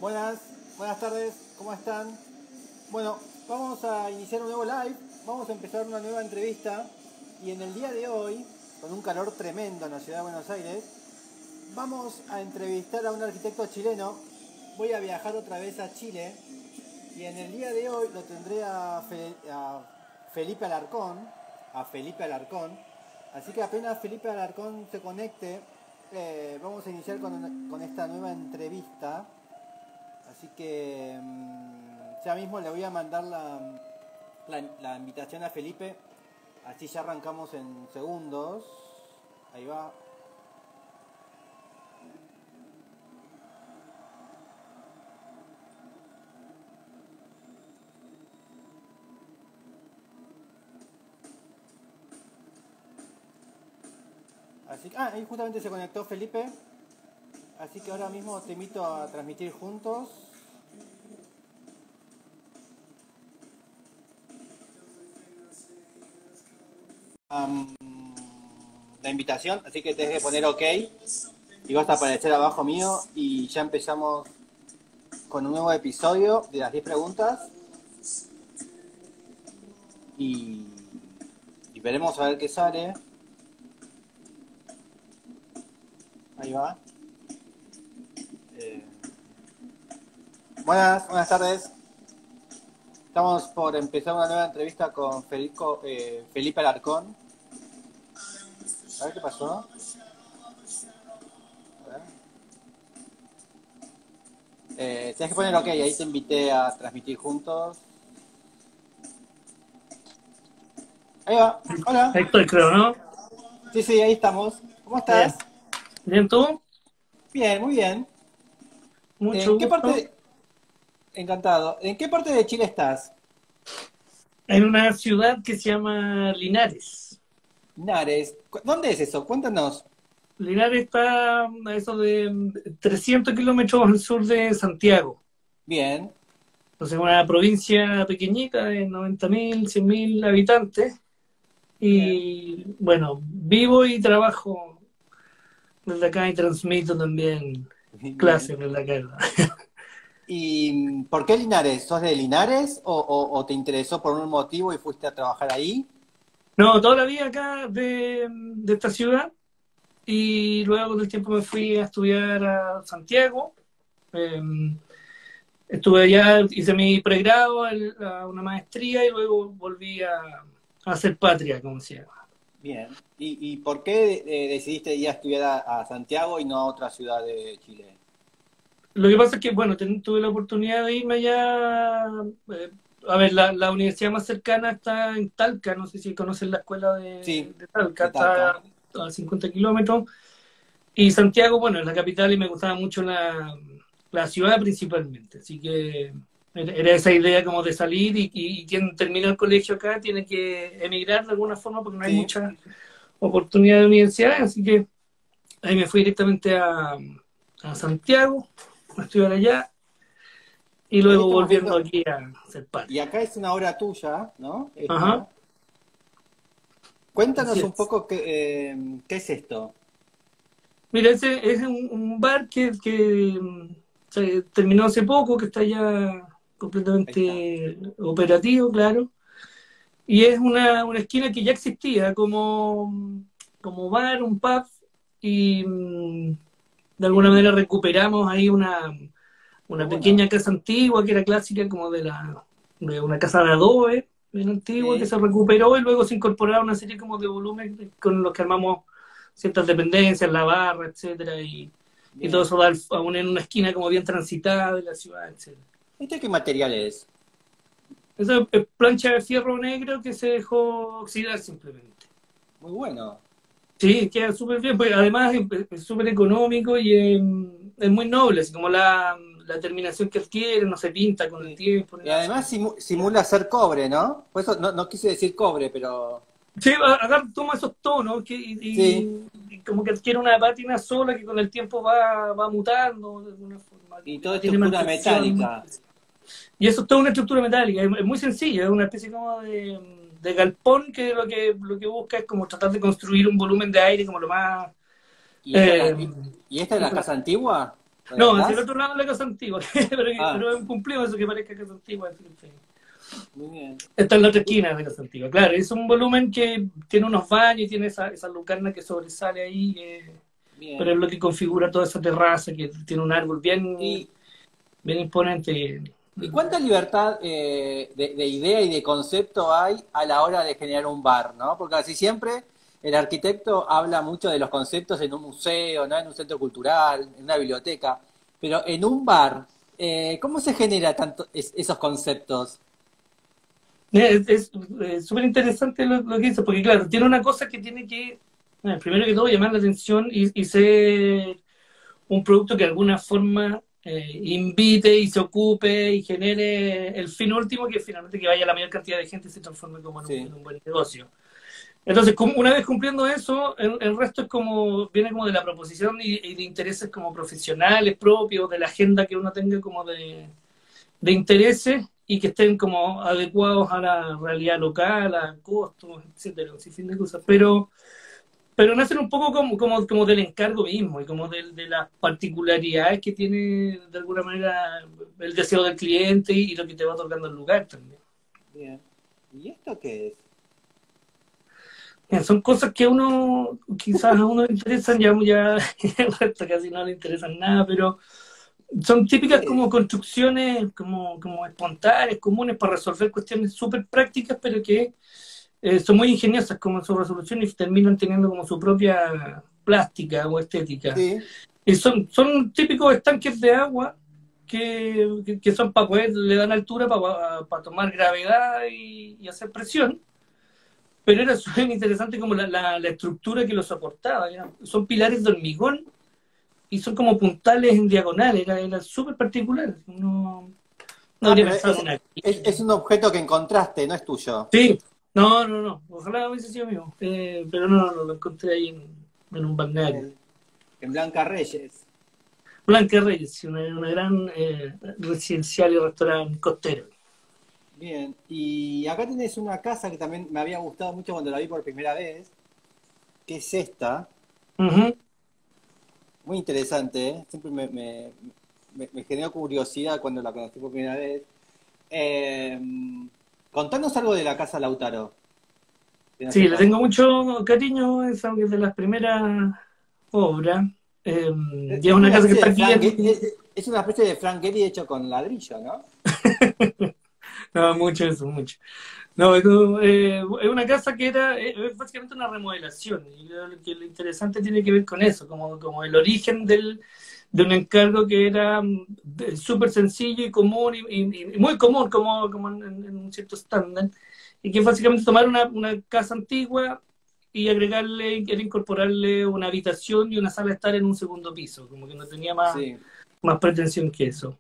Buenas, buenas tardes, ¿cómo están? Bueno, vamos a iniciar un nuevo live, vamos a empezar una nueva entrevista y en el día de hoy, con un calor tremendo en la ciudad de Buenos Aires, vamos a entrevistar a un arquitecto chileno. Voy a viajar otra vez a Chile y en el día de hoy lo tendré a Felipe Alarcón, así que apenas Felipe Alarcón se conecte, vamos a iniciar con esta nueva entrevista. Así que ya mismo le voy a mandar la invitación a Felipe, así ya arrancamos en segundos. Ahí va. Ahí justamente se conectó Felipe, así que ahora mismo te invito a transmitir juntos. La invitación, así que te dejes poner OK y vas a aparecer abajo mío y ya empezamos con un nuevo episodio de las 10 preguntas y veremos a ver qué sale. Ahí va. Buenas tardes. Estamos por empezar una nueva entrevista con Felipe Alarcón. A ver qué pasó. A ver. Tienes que poner OK, ahí te invité a transmitir juntos. Ahí va. Hola. Ahí estoy, creo, ¿no? Sí, ahí estamos. ¿Cómo estás? Bien. ¿Bien tú? Bien, muy bien. Mucho ¿En qué gusto. parte? Encantado. ¿En qué parte de Chile estás? En una ciudad que se llama Linares. Linares. ¿Dónde es eso? Cuéntanos. Linares está a eso de 300 kilómetros al sur de Santiago. Bien. Entonces, una provincia pequeñita de 90.000, 100.000 habitantes. Bien. Y bueno, vivo y trabajo desde acá y transmito también Bien. clases desde acá. ¿Y por qué Linares? ¿Sos de Linares o te interesó por un motivo y fuiste a trabajar ahí? No, toda la vida acá de esta ciudad. Y luego del tiempo me fui a estudiar a Santiago. Eh, Estuve allá, hice mi pregrado, una maestría y luego volví a hacer patria, como se llama. Bien. ¿Y por qué decidiste ir a estudiar a Santiago y no a otra ciudad de Chile? Lo que pasa es que, bueno, tuve la oportunidad de irme allá. A ver, la universidad más cercana está en Talca, no sé si conocen la escuela Sí, de Talca, de Talca. está a 50 kilómetros. Y Santiago, bueno, es la capital y me gustaba mucho la ciudad principalmente. Así que era esa idea como de salir y quien termina el colegio acá tiene que emigrar de alguna forma porque no hay Sí. mucha oportunidad de universidad. Así que ahí me fui directamente a Santiago a estudiar allá y En luego este volviendo momento, aquí a ser y patria. acá es una hora tuya, ¿no? Ajá, Esta. así Cuéntanos un es. poco qué es esto. Mira, ese es un bar que se terminó hace poco, que está ya Ahí está. completamente operativo, claro. Y es una esquina que ya existía como bar, un pub, y de alguna Bien, manera recuperamos ahí qué una bueno. pequeña casa antigua que era clásica, como de una casa de adobe, bien antigua, que Sí, se recuperó y luego se incorporaron una serie como de volúmenes con los que armamos ciertas dependencias, la barra, etcétera, y todo bien. eso da aún en una esquina como bien transitada de la ciudad, etcétera. ¿Este qué material es? Esa es plancha de fierro negro que se dejó oxidar simplemente. Muy bueno. Sí, queda súper bien, pues además es súper económico y es muy noble, así como la terminación que adquiere, no se pinta con el Sí. tiempo ni Y nada. además simula ser cobre, ¿no? Por eso no quise decir cobre, pero Sí, toma esos tonos sí. y como que adquiere una pátina sola que con el tiempo va mutando de alguna forma, Y como que toda no tiene estructura mantención. metálica. Y eso es toda una estructura metálica, es muy sencilla, es una especie como de galpón que lo que busca es como tratar de construir un volumen de aire como lo más... ¿Y esta es eh, y esta es la casa antigua? No, hacia el ¿Atrás? otro lado de la casa antigua, Ah, pero cumplimos eso que parezca casa antigua. muy bien. Esta es la otra esquina de casa antigua. Claro, es un volumen que tiene unos baños y tiene esa lucarna que sobresale ahí, pero Bien. es lo que configura toda esa terraza que tiene un árbol bien, ¿Y, bien imponente. y cuánta libertad de idea y de concepto hay a la hora de generar un bar, ¿no? Porque casi siempre el arquitecto habla mucho de los conceptos en un museo, ¿no? En un centro cultural, en una biblioteca, pero en un bar, ¿cómo se genera tanto esos conceptos? Es súper interesante lo que dice, porque claro, tiene una cosa que tiene que, primero que todo, llamar la atención y ser un producto que de alguna forma invite y se ocupe y genere el fin último, que finalmente que vaya la mayor cantidad de gente y se transforme como en Sí, un buen negocio. Entonces, una vez cumpliendo eso, el resto es como, viene como de la proposición y de intereses como profesionales propios, de la agenda que uno tenga como de intereses y que estén como adecuados a la realidad local, a costos, etcétera, un sinfín de cosas. Pero nacen un poco como del encargo mismo y como de las particularidades que tiene de alguna manera el deseo del cliente y lo que te va otorgando el lugar también. bien. ¿Y esto qué es? Son cosas que quizás a uno le interesan, ya el resto casi no le interesan nada, pero son típicas ¿Qué como es? construcciones como espontáneas, comunes para resolver cuestiones súper prácticas, pero que son muy ingeniosas como en su resolución y terminan teniendo como su propia plástica o estética. Sí. Y son típicos estanques de agua que son para poder, le dan altura para tomar gravedad y hacer presión, pero era súper interesante como la estructura que lo soportaba. ¿Ya? Son pilares de hormigón y son como puntales en diagonal, era súper particular. No Ah, habría pero pensado en una. es un objeto que encontraste, no es tuyo. Sí, no, ojalá hubiese sido mío, pero no, lo encontré ahí en un balneario. En, en Blanca Reyes. Blanca Reyes, una gran residencial y restaurante costero. Bien. Y acá tenés una casa que también me había gustado mucho cuando la vi por primera vez, que es esta. Ujú. Muy interesante, ¿eh? Siempre me generó curiosidad cuando la conocí por primera vez. Eh, Contanos algo de la casa Lautaro, que no Sí, le sepas. tengo mucho cariño, es algo de las primeras obras. Y es Es una una casa que especie está de aquí es una especie de Frank Gehry hecho con ladrillo, ¿no? No, mucho eso, mucho. No, es una casa que era es básicamente una remodelación. Y lo interesante tiene que ver con eso, como el origen de un encargo que era súper sencillo y común y muy común, como en un cierto estándar. Y que es básicamente tomar una casa antigua y agregarle, era incorporarle una habitación y una sala de estar en un segundo piso, como que no tenía Sí. más pretensión que eso.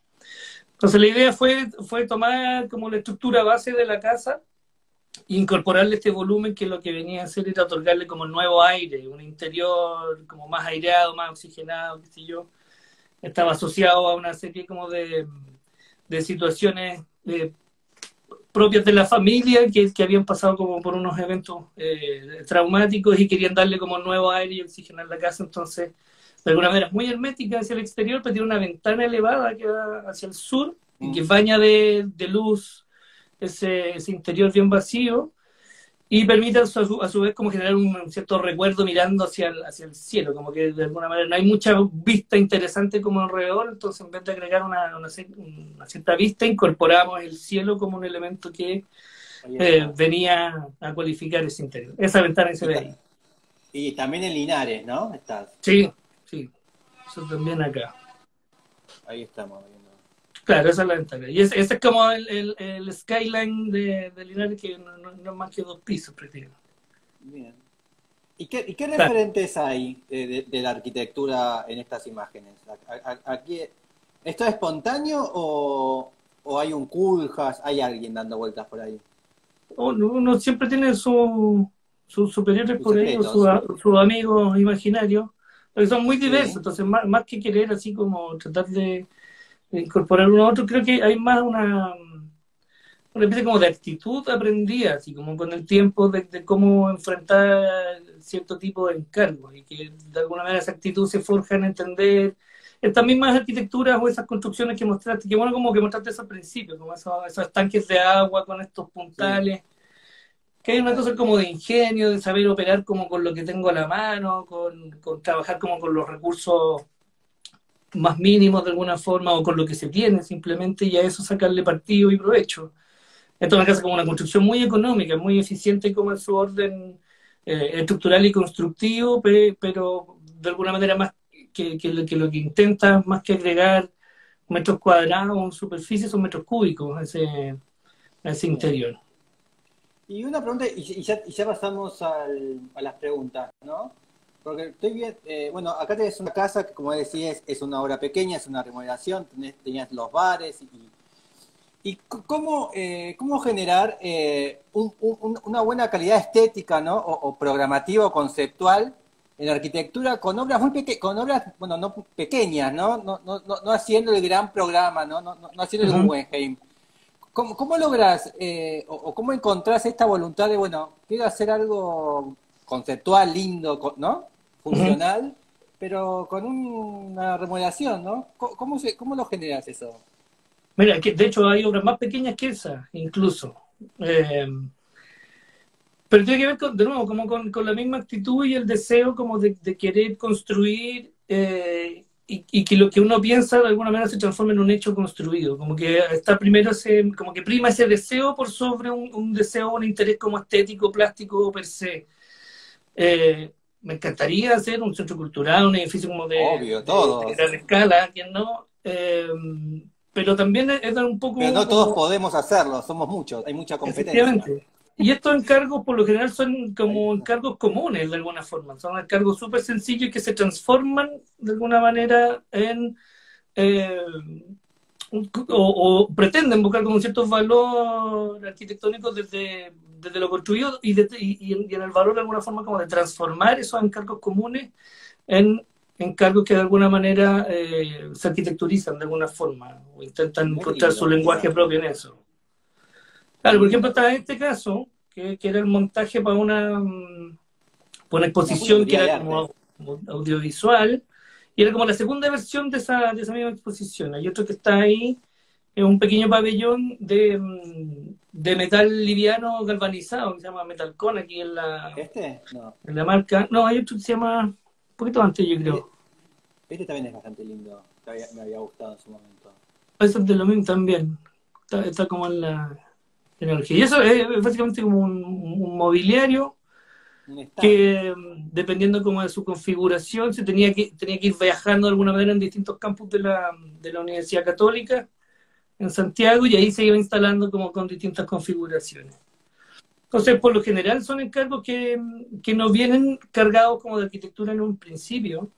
Entonces la idea fue tomar como la estructura base de la casa e incorporarle este volumen que lo que venía a hacer era otorgarle como nuevo aire, un interior como más aireado, más oxigenado, qué sé yo. Estaba asociado a una serie como de situaciones propias de la familia que habían pasado como por unos eventos traumáticos y querían darle como nuevo aire y oxigenar la casa. Entonces, de alguna manera es muy hermética hacia el exterior, pero tiene una ventana elevada que va hacia el sur y que Mm. baña de luz ese interior bien vacío y permite a su vez como generar un cierto recuerdo mirando hacia el cielo, como que de alguna manera no hay mucha vista interesante como alrededor, entonces en vez de agregar una cierta vista, incorporamos el cielo como un elemento que Ahí está. venía a cualificar ese interior. Esa ventana que se Y, ve ahí. y también en Linares, ¿no? Estás. Sí, sí, eso también acá. Ahí estamos viendo. Claro, esa es la ventana. Y ese es como el skyline de Linares, que no es más que dos pisos prácticamente. Bien. Y qué Claro. referentes hay de la arquitectura en estas imágenes? Aquí, ¿esto es espontáneo o hay un Culjas, hay alguien dando vueltas por ahí? Uno siempre tiene sus superiores Sus por ahí o secretos. sus amigos imaginarios, porque son muy diversos, Sí. entonces más que querer así como tratar de incorporar uno a otro, creo que hay más una especie como de actitud aprendida, así como con el tiempo de cómo enfrentar cierto tipo de encargos y que de alguna manera esa actitud se forja en entender estas mismas arquitecturas o esas construcciones que mostraste, que bueno, como que mostraste eso al principio, como esos tanques de agua con estos Sí, puntales, que hay una cosa como de ingenio, de saber operar como con lo que tengo a la mano, con trabajar como con los recursos más mínimos de alguna forma o con lo que se tiene simplemente y a eso sacarle partido y provecho. Esto me hace como una construcción muy económica, muy eficiente como en su orden estructural y constructivo, pero de alguna manera más que lo que intenta, más que agregar metros cuadrados o superficie, son metros cúbicos a ese bien. interior. Y una pregunta, y ya pasamos a las preguntas, ¿no? Porque estoy bien, bueno, acá tenés una casa que, como decías, es una obra pequeña, es una remodelación, tenías los bares, y cómo generar una buena calidad estética, ¿no? O programativa o conceptual en la arquitectura con obras muy pequeñas, con obras, bueno, no pequeñas, ¿no? No haciendo el gran programa, ¿no? No haciendo el Ujú, Guggenheim. ¿Cómo logras o cómo encontrás esta voluntad de, bueno, quiero hacer algo conceptual, lindo, ¿no? ujú. Funcional, pero con una remodelación, ¿no? ¿Cómo lo generas eso? Mira, que de hecho hay obras más pequeñas que esa, incluso. Eh, pero tiene que ver, de nuevo, como con la misma actitud y el deseo como de querer construir y que lo que uno piensa de alguna manera se transforme en un hecho construido. Como que está primero como que prima ese deseo por sobre un deseo, un interés como estético, plástico per se. Me encantaría hacer un centro cultural, un edificio como Obvio, de todos. gran escala, ¿quién no? Pero también es dar un Pero poco no todos como, podemos hacerlo, somos muchos, hay mucha competencia. efectivamente. Y estos encargos por lo general son Ahí como está. encargos comunes de alguna forma, son encargos súper sencillos que se transforman de alguna manera en eh, o pretenden buscar como un cierto valor arquitectónico desde lo construido y en el valor de alguna forma como de transformar esos encargos comunes en encargos que de alguna manera se arquitecturizan de alguna forma o intentan Muy encontrar su lindo, lenguaje mira, propio en eso. qué Claro, por ejemplo, lindo. estaba este caso, que era el montaje para una Una exposición que curaduría era de arte. como audiovisual, y era como la segunda versión de esa misma exposición. Hay otro que está ahí, es un pequeño pabellón de metal liviano galvanizado, que se llama Metalcon aquí en la, ¿Este? No. en la marca. No, hay otro que se llama, un poquito antes, yo Este, creo. este también es bastante lindo. Me había gustado en su momento. Eso es de lo mismo también. Está como en la tecnología. Y eso es básicamente como un mobiliario Un stand. que dependiendo como de su configuración se tenía que ir viajando de alguna manera en distintos campus de la Universidad Católica en Santiago y ahí se iba instalando como con distintas configuraciones. Entonces, por lo general son encargos que no vienen cargados como de arquitectura en un principio,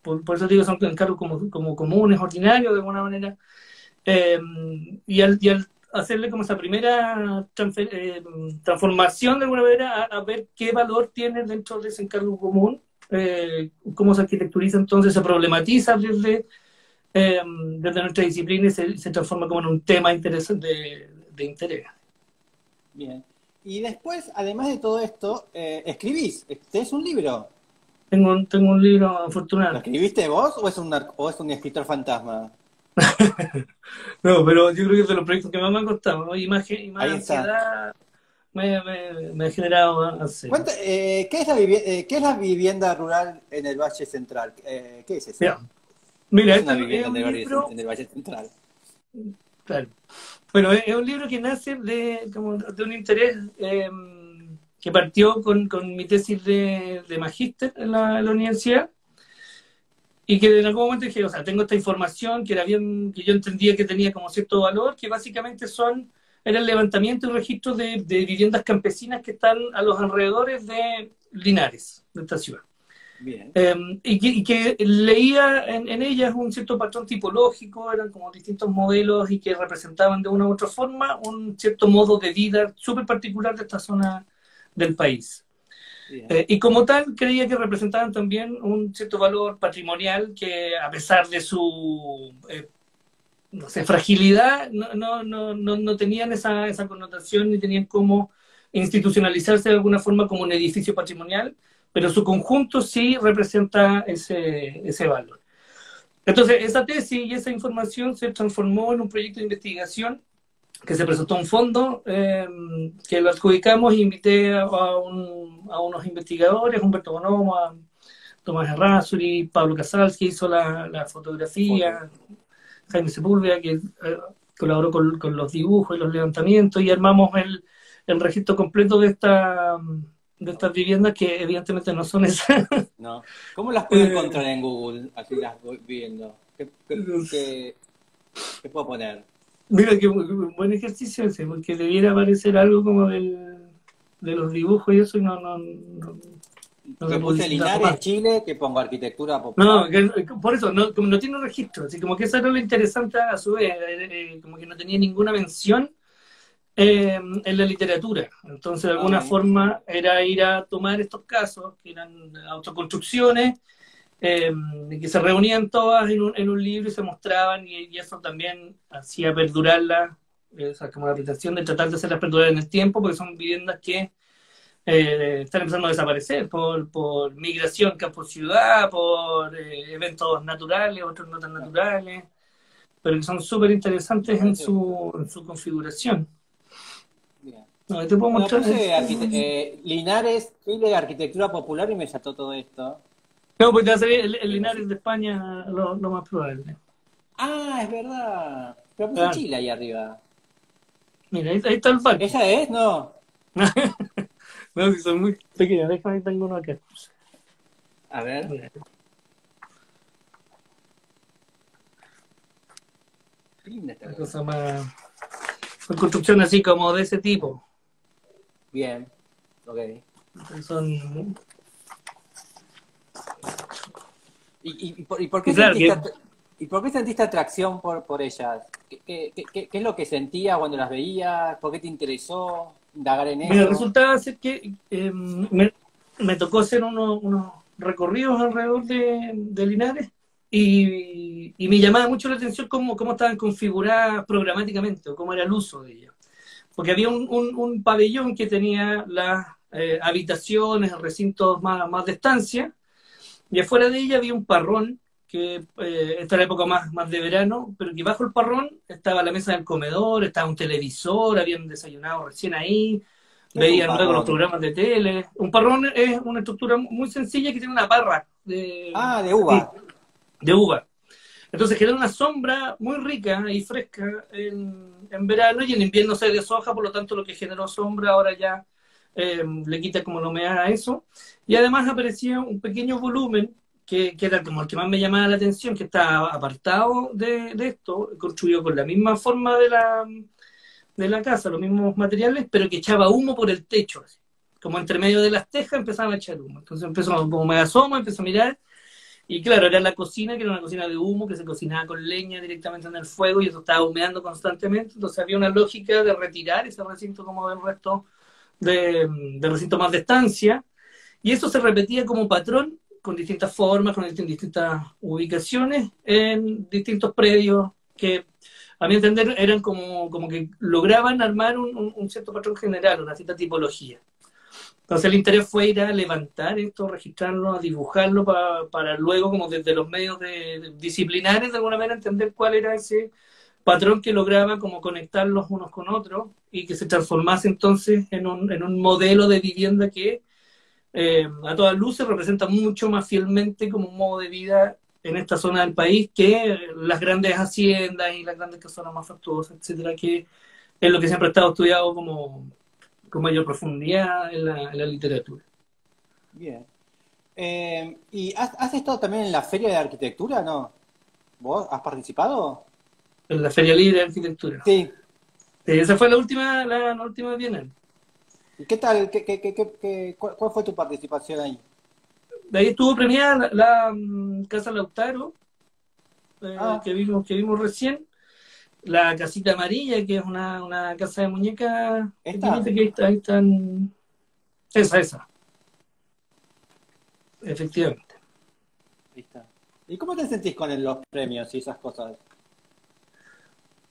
por eso digo son encargos como comunes, ordinarios de alguna manera, eh, y al hacerle como esa primera transformación de alguna manera a ver qué valor tiene dentro de ese encargo común, cómo se arquitecturiza, entonces se problematiza desde nuestra disciplina y se transforma como en un tema de interés. Bien. Y después, además de todo esto, escribís. ¿Tenés un libro? Tengo un libro ¿Lo afortunado. escribiste vos o es un escritor fantasma? No, pero yo creo que es de los proyectos que más me han costado, ¿no? Y más Ahí está. ansiedad me ha generado hacer. ¿Qué es la vivienda rural en el Valle Central? ¿Qué es eso? Mira, ¿Qué mira, es este una es vivienda un libro, En el Valle Central? claro. Bueno, es un libro que nace de un interés que partió con mi tesis de magíster en la universidad y que en algún momento dije, o sea, tengo esta información que era bien, que yo entendía que tenía como cierto valor, que básicamente era el levantamiento y registro de viviendas campesinas que están a los alrededores de Linares, de esta ciudad. Bien. Y que leía en ellas un cierto patrón tipológico, eran como distintos modelos y que representaban de una u otra forma un cierto modo de vida súper particular de esta zona del país. Bien. Y como tal, creía que representaban también un cierto valor patrimonial que, a pesar de su no sé, fragilidad, no tenían esa connotación ni tenían cómo institucionalizarse de alguna forma como un edificio patrimonial, pero su conjunto sí representa ese valor. Entonces, esa tesis y esa información se transformó en un proyecto de investigación que se presentó a un fondo, que lo adjudicamos e invité a unos investigadores, Humberto Bonomo, a Tomás Errázuri, Pablo Casals, que hizo la fotografía, Jaime Sepúlveda, que colaboró con los dibujos y los levantamientos, y armamos el registro completo de estas viviendas, que evidentemente no son esas. No. ¿Cómo las puedo encontrar en Google? Así las voy viendo. ¿Qué puedo poner? Mira, qué buen ejercicio ese, porque debiera aparecer algo como de los dibujos y eso, y no Que se puse publicita Linares, más. Chile, que pongo arquitectura No, popular. por eso, como no tiene registro, así como que eso era lo interesante a su vez, como que no tenía ninguna mención en la literatura. Entonces, de alguna Ok. forma, era ir a tomar estos casos, que eran autoconstrucciones, que se reunían todas en un libro y se mostraban, y eso también hacía perdurarlas, o sea, como la pretensión de tratar de hacerlas perdurar en el tiempo, porque son viviendas que están empezando a desaparecer por migración campo-ciudad, por eventos naturales, otros no tan naturales, pero que son súper Me interesantes parece en su configuración. bien. No, te puedo Bueno, mostrar. puse Linares, Chile, arquitectura popular y me saltó todo esto. No, pues te va a salir el Linares de España lo más probable. Ah, es verdad. Pero puse Claro. Chile ahí arriba. Mira, ahí está el barco. ¿Esa es? No. No, si son muy pequeños, déjame, tengo uno acá. A ver. Mira, Qué linda esta una cosa. cosa más. Son construcciones así como de ese tipo. Bien. Ok. Son. ¿Y por qué Y claro, ¿y por qué sentiste atracción por ellas? ¿Qué es lo que sentías cuando las veías? ¿Por qué te interesó indagar en mira, eso? resultaba ser que me tocó hacer unos recorridos alrededor de Linares, y me llamaba mucho la atención cómo estaban configuradas programáticamente o cómo era el uso de ellas. Porque había un pabellón que tenía las habitaciones, recintos más de estancia, y afuera de ella había un parrón, que esta era la época más de verano, pero que bajo el parrón estaba la mesa del comedor, estaba un televisor, habían desayunado recién ahí, ¿Qué es un veían luego los parrón? programas de tele. Un parrón es una estructura muy sencilla que tiene una parra Ah, de sí, uva. de uva. Entonces genera una sombra muy rica y fresca en verano, y en invierno se deshoja, por lo tanto lo que generó sombra ahora ya le quita como la humedad a eso. Y además aparecía un pequeño volumen que era como el que más me llamaba la atención, que estaba apartado de esto, construido con la misma forma de la casa, los mismos materiales, pero que echaba humo por el techo, así. Como entre medio de las tejas empezaba a echar humo. Entonces empezó, como me asomo, empezó a mirar, y claro, era la cocina, que era una cocina de humo, que se cocinaba con leña directamente en el fuego, y eso estaba humeando constantemente. Entonces había una lógica de retirar ese recinto como del resto de recinto más de estancia, y eso se repetía como patrón con distintas formas, con distintas ubicaciones en distintos predios que, a mi entender, eran como que lograban armar un cierto patrón general, una cierta tipología. Entonces el interés fue ir a levantar esto, registrarlo, a dibujarlo para luego, como desde los medios disciplinares, de alguna manera entender cuál era ese patrón que lograba como conectarlos unos con otros, y que se transformase entonces en un modelo de vivienda que a todas luces representa mucho más fielmente como un modo de vida en esta zona del país que las grandes haciendas y las grandes casonas más fastuosas, etcétera, que es lo que siempre ha estado estudiado como con mayor profundidad en la literatura. Bien. ¿Y has estado también en la Feria de Arquitectura, no? ¿Vos has participado? En la Feria Libre de Arquitectura. Sí. Esa fue la última Bienal. ¿Y qué tal? ¿Cuál fue tu participación ahí? De ahí estuvo premiada la Casa Lautaro, Ah, que vimos recién, la Casita Amarilla, que es una casa de muñecas ¿esta? pequeñita, que ahí están. Esa, efectivamente. Ahí está. ¿Y cómo te sentís con los premios y esas cosas?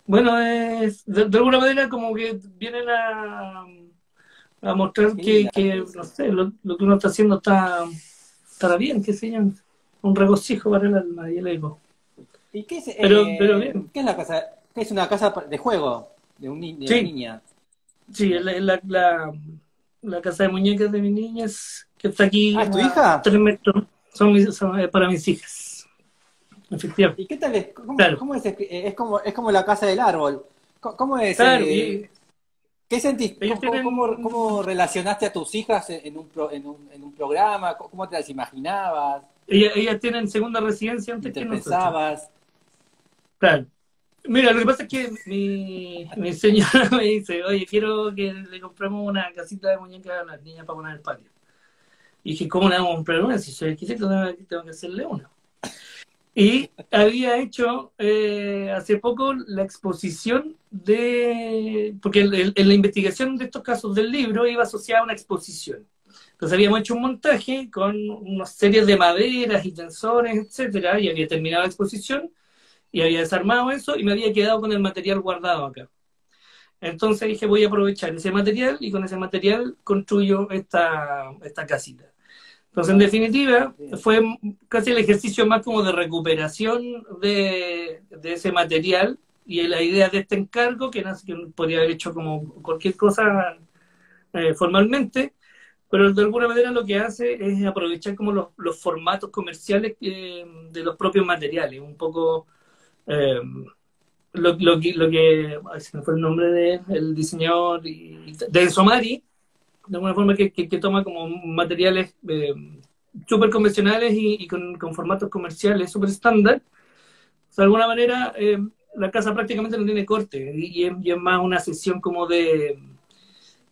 Bueno, de alguna manera como que vienen a mostrar Qué que, linda que, no eso. sé, lo que uno está haciendo está bien, qué sé yo, un regocijo para el alma y el ego. ¿Y qué es, Pero bien. qué es la casa? ¿Qué es una casa de juego de una Sí, niña? sí, es la casa de muñecas de mis niñas, que está aquí Ah, ¿es tu a hija? 3 metros, para mis hijas, efectivamente. ¿Y qué tal es? ¿Cómo, Claro, cómo es? Es como la casa del árbol. ¿Cómo es? claro, y ¿Qué sentís? ellos ¿Cómo tienen, relacionaste a tus hijas en un programa? ¿Cómo te las imaginabas? ellas tienen segunda residencia antes que nosotros. ¿Interpensabas? Claro. Mira, lo que pasa es que mi señora me dice, oye, quiero que le compremos una casita de muñecas a las niñas para poner en el patio. Y dije, ¿cómo le vamos a comprar una? Si soy arquitecto, tengo que hacerle una. Y había hecho hace poco la exposición porque en la investigación de estos casos del libro iba asociada a una exposición. Entonces habíamos hecho un montaje con una serie de maderas y tensores, etcétera, y había terminado la exposición y había desarmado eso y me había quedado con el material guardado acá. Entonces dije, voy a aprovechar ese material y con ese material construyo esta casita. Entonces, en definitiva, Bien. fue casi el ejercicio más como de recuperación de ese material y la idea de este encargo, que podría haber hecho como cualquier cosa formalmente, pero de alguna manera lo que hace es aprovechar como los formatos comerciales de los propios materiales, un poco eh, ay, se me fue el nombre de el diseñador de Enzo Mari, de alguna forma que toma como materiales súper convencionales y con formatos comerciales súper estándar. O sea, de alguna manera, la casa prácticamente no tiene corte y es más una sesión como de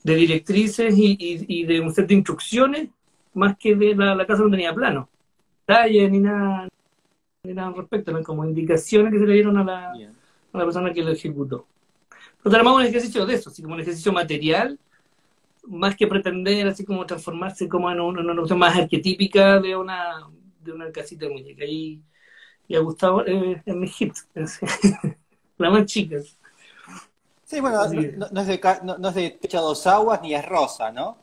directrices y de un set de instrucciones, más que de la casa no tenía plano, talles ni nada al respecto, eran como indicaciones que se le dieron Bien. a la persona que lo ejecutó. Entonces armamos un ejercicio de eso, así como un ejercicio material, más que pretender así como transformarse como en una noción más arquetípica de una casita de muñeca. Y a Gustavo es mi hit, la más chica. Sí, bueno, Así que, no es de techo a dos aguas ni es rosa, ¿no?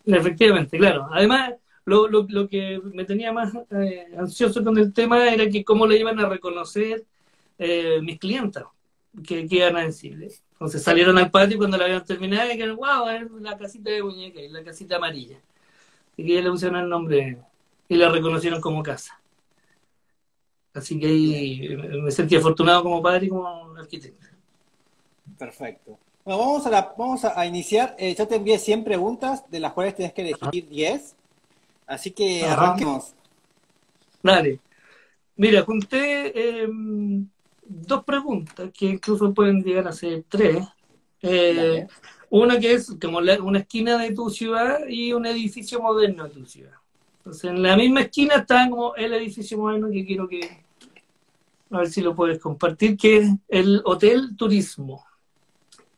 efectivamente, claro. Además, lo que me tenía más ansioso con el tema era que cómo le iban a reconocer mis clientas, que iban a decirle. Entonces salieron al patio cuando la habían terminado y dijeron, wow, es la casita de muñeca y la casita amarilla. Y que ya le pusieron el nombre y la reconocieron como casa. Así que Bien, ahí me sentí afortunado como padre y como arquitecto. perfecto. Bueno, vamos a iniciar. Yo te envié 100 preguntas, de las cuales tenés que elegir 10. Así que Ajá. arranquemos. Dale. Mira, junté dos preguntas que incluso pueden llegar a ser tres. Eh, Dale. una que es como una esquina de tu ciudad y un edificio moderno de tu ciudad. Entonces, en la misma esquina está como el edificio moderno que quiero a ver si lo puedes compartir, que es el Hotel Turismo,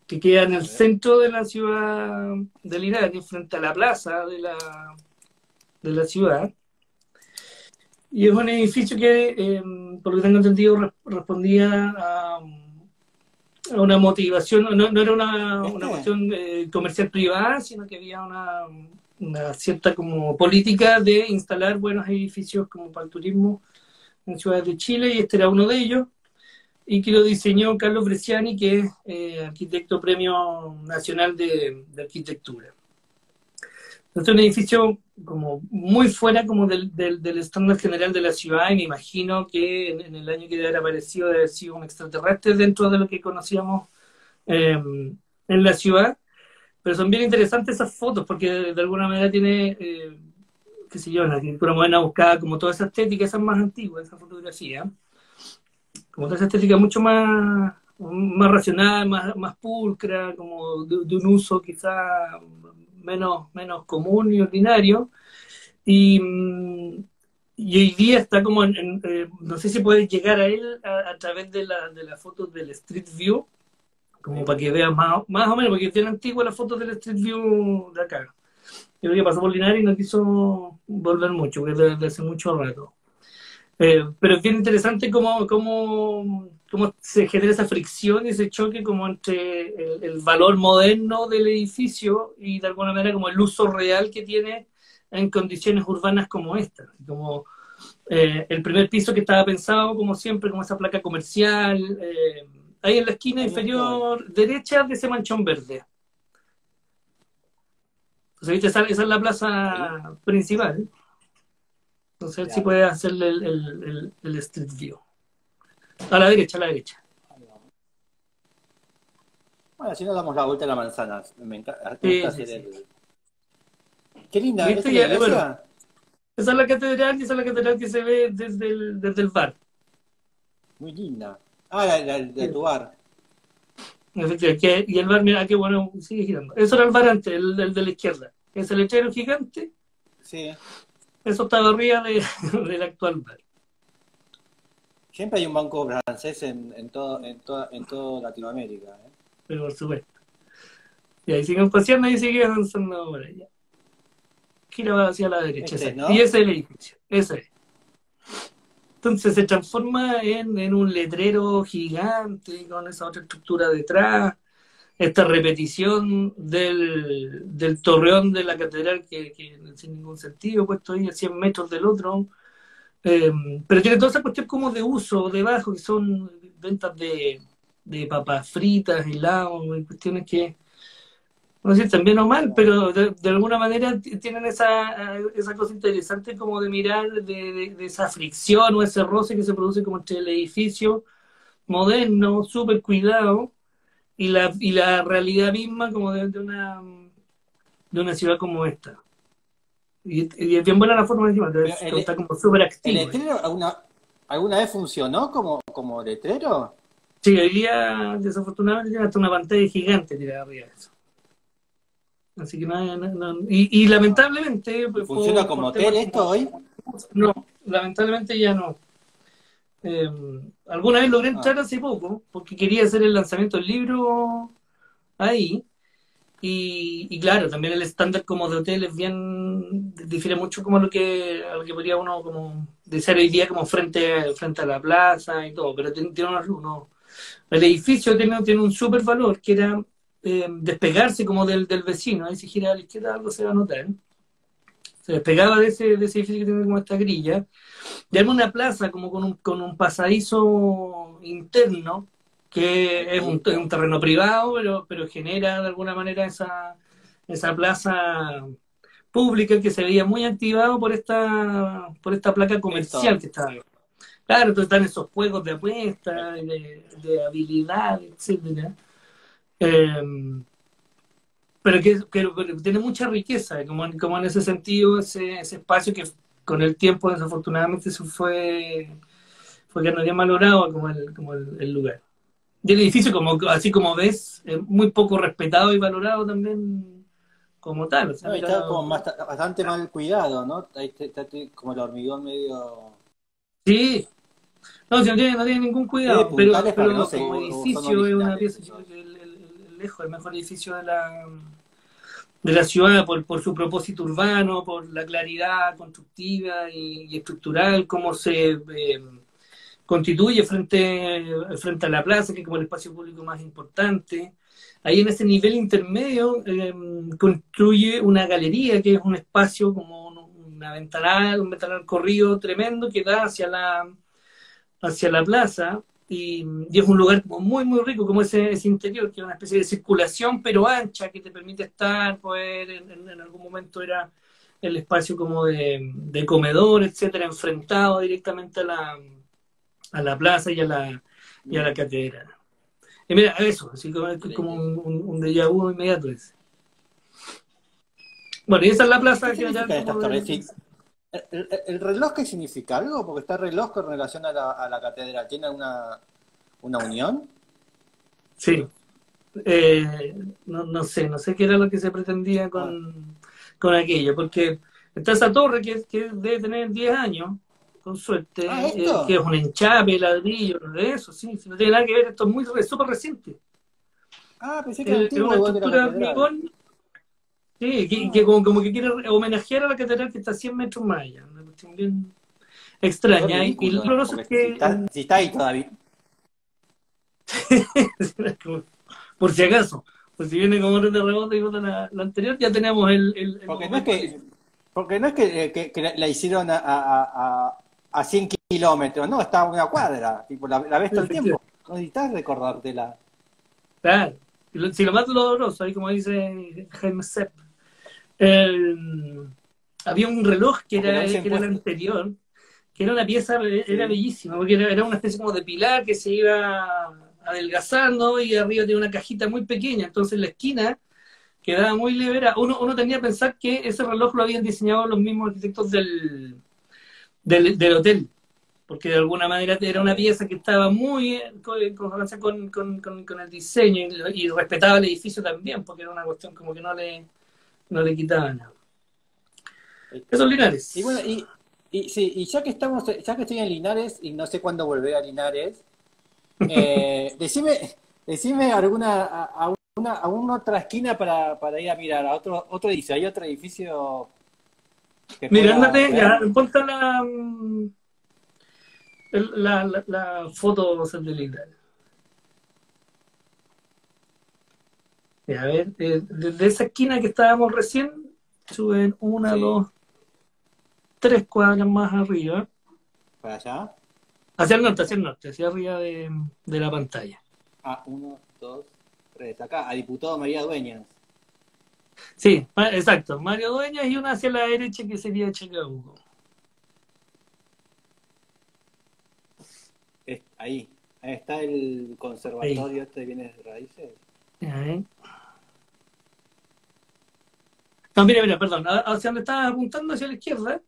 que queda en A el ver. centro de la ciudad de Linares, frente a la plaza de la ciudad. Y es un edificio que, por lo que tengo entendido, respondía a una motivación, no era una ¿Este? cuestión comercial privada, sino que había una cierta como política de instalar buenos edificios como para el turismo en ciudades de Chile, y este era uno de ellos, y que lo diseñó Carlos Bresciani, que es arquitecto Premio Nacional de Arquitectura. Es un edificio como muy fuera como del estándar general de la ciudad, y me imagino que en el año que debe haber aparecido debe haber sido un extraterrestre dentro de lo que conocíamos en la ciudad. Pero son bien interesantes esas fotos porque de alguna manera tiene, qué sé yo, en la arquitectura moderna buscada como toda esa estética, esa más antigua, esa fotografía, como toda esa estética mucho más racional, más pulcra, como de un uso quizá menos común y ordinario. Y, y hoy día está como no sé si puedes llegar a él a través de la foto del Street View, Ahí como para que voy. veas más o menos, porque es bien antigua la foto del Street View de acá. Yo creo que pasó por Linares y no quiso volver mucho, porque es de hace mucho rato. Pero es bien interesante cómo se genera esa fricción y ese choque como entre el valor moderno del edificio y de alguna manera como el uso real que tiene en condiciones urbanas como esta. Como El primer piso que estaba pensado, como siempre, como esa placa comercial, ahí en la esquina Ahí inferior derecha de ese manchón verde. Entonces, ¿viste? Esa es la estoy. plaza principal. Entonces, a ver si Claro. puedes hacerle el Street View. A la derecha, a la derecha. Ahí vamos. Bueno, si no damos la vuelta a la manzana. Me gusta Sí, sí, hacer sí. el. Qué linda, ¿esa ¿Viste? es la Bueno, iglesia? esa es la catedral y esa es la catedral que se ve desde el bar. Muy linda. Ah, la Sí. tu bar. Efectivamente, y el bar, mira, qué bueno, sigue girando. Eso era el bar antes, el de la izquierda. Ese letrero gigante, Sí. eso estaba arriba del actual bar. Siempre hay un banco francés en todo Latinoamérica, ¿eh? Pero por supuesto. Y ahí siguen paseando y siguen avanzando por allá. Gira hacia la derecha, Este ese es, es. Y ¿no? ese es el edificio, ese es. Entonces se transforma en un letrero gigante con esa otra estructura detrás, esta repetición del torreón de la catedral que sin ningún sentido, puesto ahí a 100 metros del otro. Eh, pero tiene toda esa cuestión como de uso debajo, que son ventas de papas fritas, helados, y cuestiones que, no sé si están bien o mal, pero de alguna manera tienen esa cosa interesante como de mirar de esa fricción o ese roce que se produce como entre el edificio moderno, súper cuidado, y la realidad misma como de una ciudad como esta. Y es bien buena la forma de encima, Pero está como súper el activo. letrero alguna vez funcionó como letrero. Sí, hoy día desafortunadamente tiene hasta una pantalla gigante tirada arriba de eso. Así que y lamentablemente, ¿Y pues, funciona por como temas hotel esto como... hoy? No, lamentablemente ya no. Eh, Alguna vez logré Ah, entrar hace poco porque quería hacer el lanzamiento del libro ahí. Y claro, también el estándar como de hotel es bien, difiere mucho como a lo que podría uno como desear hoy día como frente a la plaza y todo, pero tiene el edificio tiene un súper valor que era despegarse como del vecino, ahí si gira a la izquierda algo se va a notar, se despegaba de ese edificio que tiene como esta grilla, y arma una plaza como con un pasadizo interno que es un perfecto. terreno privado, pero genera de alguna manera esa plaza pública que se veía muy activado por esta placa comercial Esto. que estaba. Claro, entonces están esos juegos de apuesta, de habilidad, etcétera. Eh, pero tiene mucha riqueza, como en ese sentido, ese espacio que con el tiempo desafortunadamente se fue que no había valorado como el lugar. Y el edificio, así como ves, es muy poco respetado y valorado también como tal. O sea, No, y mira, está como bastante mal cuidado, ¿no? Ahí está como el hormigón medio. sí, no, si no tiene ningún Es de cuidado, pero, puntales para que no pero se. como O son edificio es una originales pieza, yo creo esos. que lejos el mejor edificio de la ciudad por su propósito urbano, por la claridad constructiva y estructural, cómo se constituye frente a la plaza, que es como el espacio público más importante. Ahí en ese nivel intermedio construye una galería, que es un espacio como un ventanal corrido tremendo que da hacia la plaza. Y es un lugar como muy, muy rico, como ese interior, que es una especie de circulación, pero ancha, que te permite poder, en algún momento era el espacio como de comedor, etcétera, enfrentado directamente a la plaza y a la catedral. Y mira, eso, así como Increíble. un déjà vu inmediato ese. Bueno, y esa es la ¿Y qué plaza general significan como estas del... torres? Sí, ¿el reloj qué significa algo? Porque está el reloj con relación a la catedral. ¿Tiene una unión? Sí. No sé qué era lo que se pretendía Ah, con aquello, porque está esa torre que debe tener 10 años, con suerte, que es ¿esto? un enchape, ladrillo, de eso, sí, si no tiene nada que ver, esto es súper reciente. Ah, pensé que era Es antiguo una igual que la estructura de catedral. hormigón, sí, que Ah, como que quiere homenajear a la catedral que está a 100 metros más allá, una cuestión bien qué extraña. Y lo ridículo. doloroso es Porque si que, está ahí todavía. por si acaso, pues si viene como red de rebote y bota la anterior, ya tenemos el Porque no es monumento que, listo. porque no es que la hicieron a 100 kilómetros, no, está a una cuadra, tipo, la ves todo el tiempo, no necesitas recordártela. Claro. Si lo más doloroso, ahí como dice Jaime Sepp, había un reloj Porque lo dicen que era el pues, anterior, que era una pieza, era sí. bellísima, porque era una especie como de pilar que se iba adelgazando y arriba tenía una cajita muy pequeña, entonces la esquina quedaba muy levera. Uno tenía que pensar que ese reloj lo habían diseñado los mismos arquitectos del hotel, porque de alguna manera era una pieza que estaba muy en consonancia con el diseño y respetaba el edificio también, porque era una cuestión como que no le quitaban nada. Esos Y bueno, Linares. sí, y ya que estoy en Linares y no sé cuándo volver a Linares, decime alguna otra esquina para ir a mirar, a otro edificio. ¿Hay otro edificio que Mira, pueda ándate, ver? ya, ponte la foto satelital. Ya, a ver, desde esa esquina que estábamos recién, suben una, Sí, dos, tres cuadras más arriba, para allá. hacia el norte, hacia arriba de la pantalla. Ah, uno, dos, tres. Acá, a Diputado María Dueñas. Sí, exacto, Mario Dueñas y una hacia la derecha que sería Chacabuco. Ahí. Ahí está el Ahí. conservatorio este de bienes raíces. Ahí. No, mira, perdón, hacia donde estabas apuntando hacia la izquierda,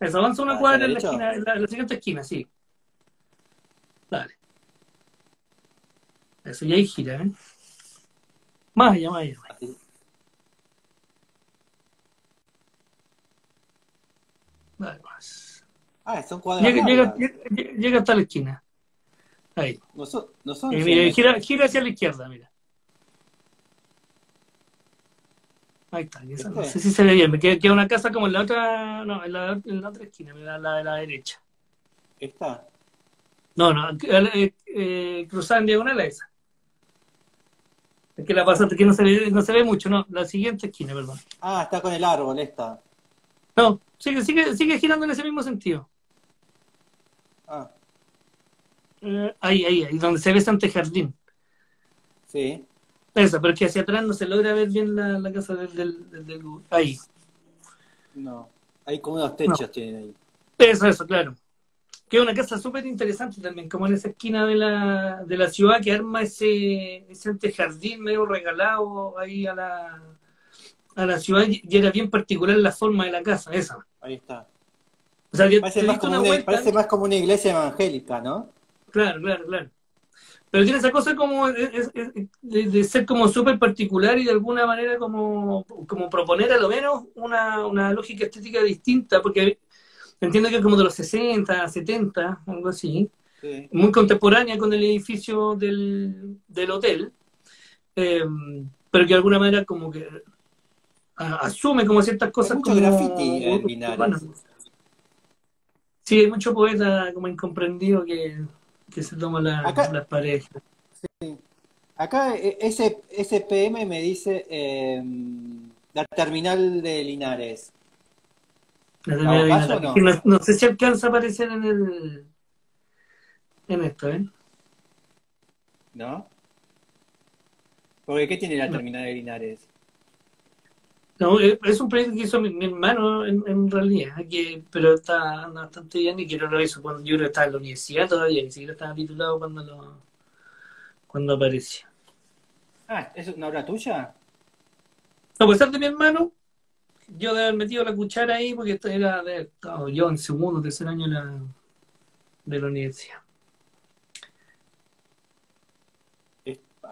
eso, avanza una ¿Hacia el cuadra en la derecho? esquina, en la siguiente esquina, sí, dale. Eso, y ahí gira, ¿eh? Más allá, más allá. Así. Dale más. Ah, son cuadras largas. Llega hasta la esquina. Ahí. No son Y 100 mira, metros. gira hacia la izquierda, mira. Ahí está. No ¿Viste? sé si se ve bien. Me queda una casa como en la otra. No, en la otra esquina, mira, la de la derecha. ¿Esta? No, no, cruzada en diagonal a esa. Es que la ¿Esta? pasaste, que no se ve mucho, no. La siguiente esquina, perdón. Ah, está con el árbol esta. No, sigue girando en ese mismo sentido. Ah, Ahí, donde se ve ese antejardín. sí. Esa, pero es que hacia atrás no se logra ver bien la casa del ahí. No. Hay como unos No. techos tienen ahí. Eso, claro. Que es una casa súper interesante también, como en esa esquina de la ciudad que arma ese antejardín medio regalado ahí a la ciudad y era bien particular la forma de la casa, esa. Ahí está. O sea, Parece te más diste como una una, vuelta, parece más como una iglesia evangélica, ¿no? claro. Pero tiene esa cosa como de ser como súper particular y de alguna manera como proponer a lo menos una lógica estética distinta, porque entiendo que es como de los 60, 70, algo así, Sí. muy contemporánea con el edificio del hotel, eh, pero que de alguna manera como que asume como ciertas Hay cosas mucho como graffiti en urbanas. Linares. Sí, hay mucho poeta como incomprendido que se toma Acá, las paredes. acá SPM me dice la terminal de Linares. La ¿La terminal de buscás o Vinalopó. Que no? no sé si alcanza a aparecer en esto, ¿eh? ¿No? Porque ¿qué tiene la No. terminal de Linares? No, es un proyecto que hizo mi hermano en realidad, pero anda bastante bien y quiero lo hizo cuando yo creo que estaba en la universidad todavía, ni siquiera estaba titulado cuando apareció. Ah, ¿es una obra tuya? No, pues ser de mi hermano, yo de haber metido la cuchara ahí porque esto era estaba yo en segundo, tercer año de la universidad.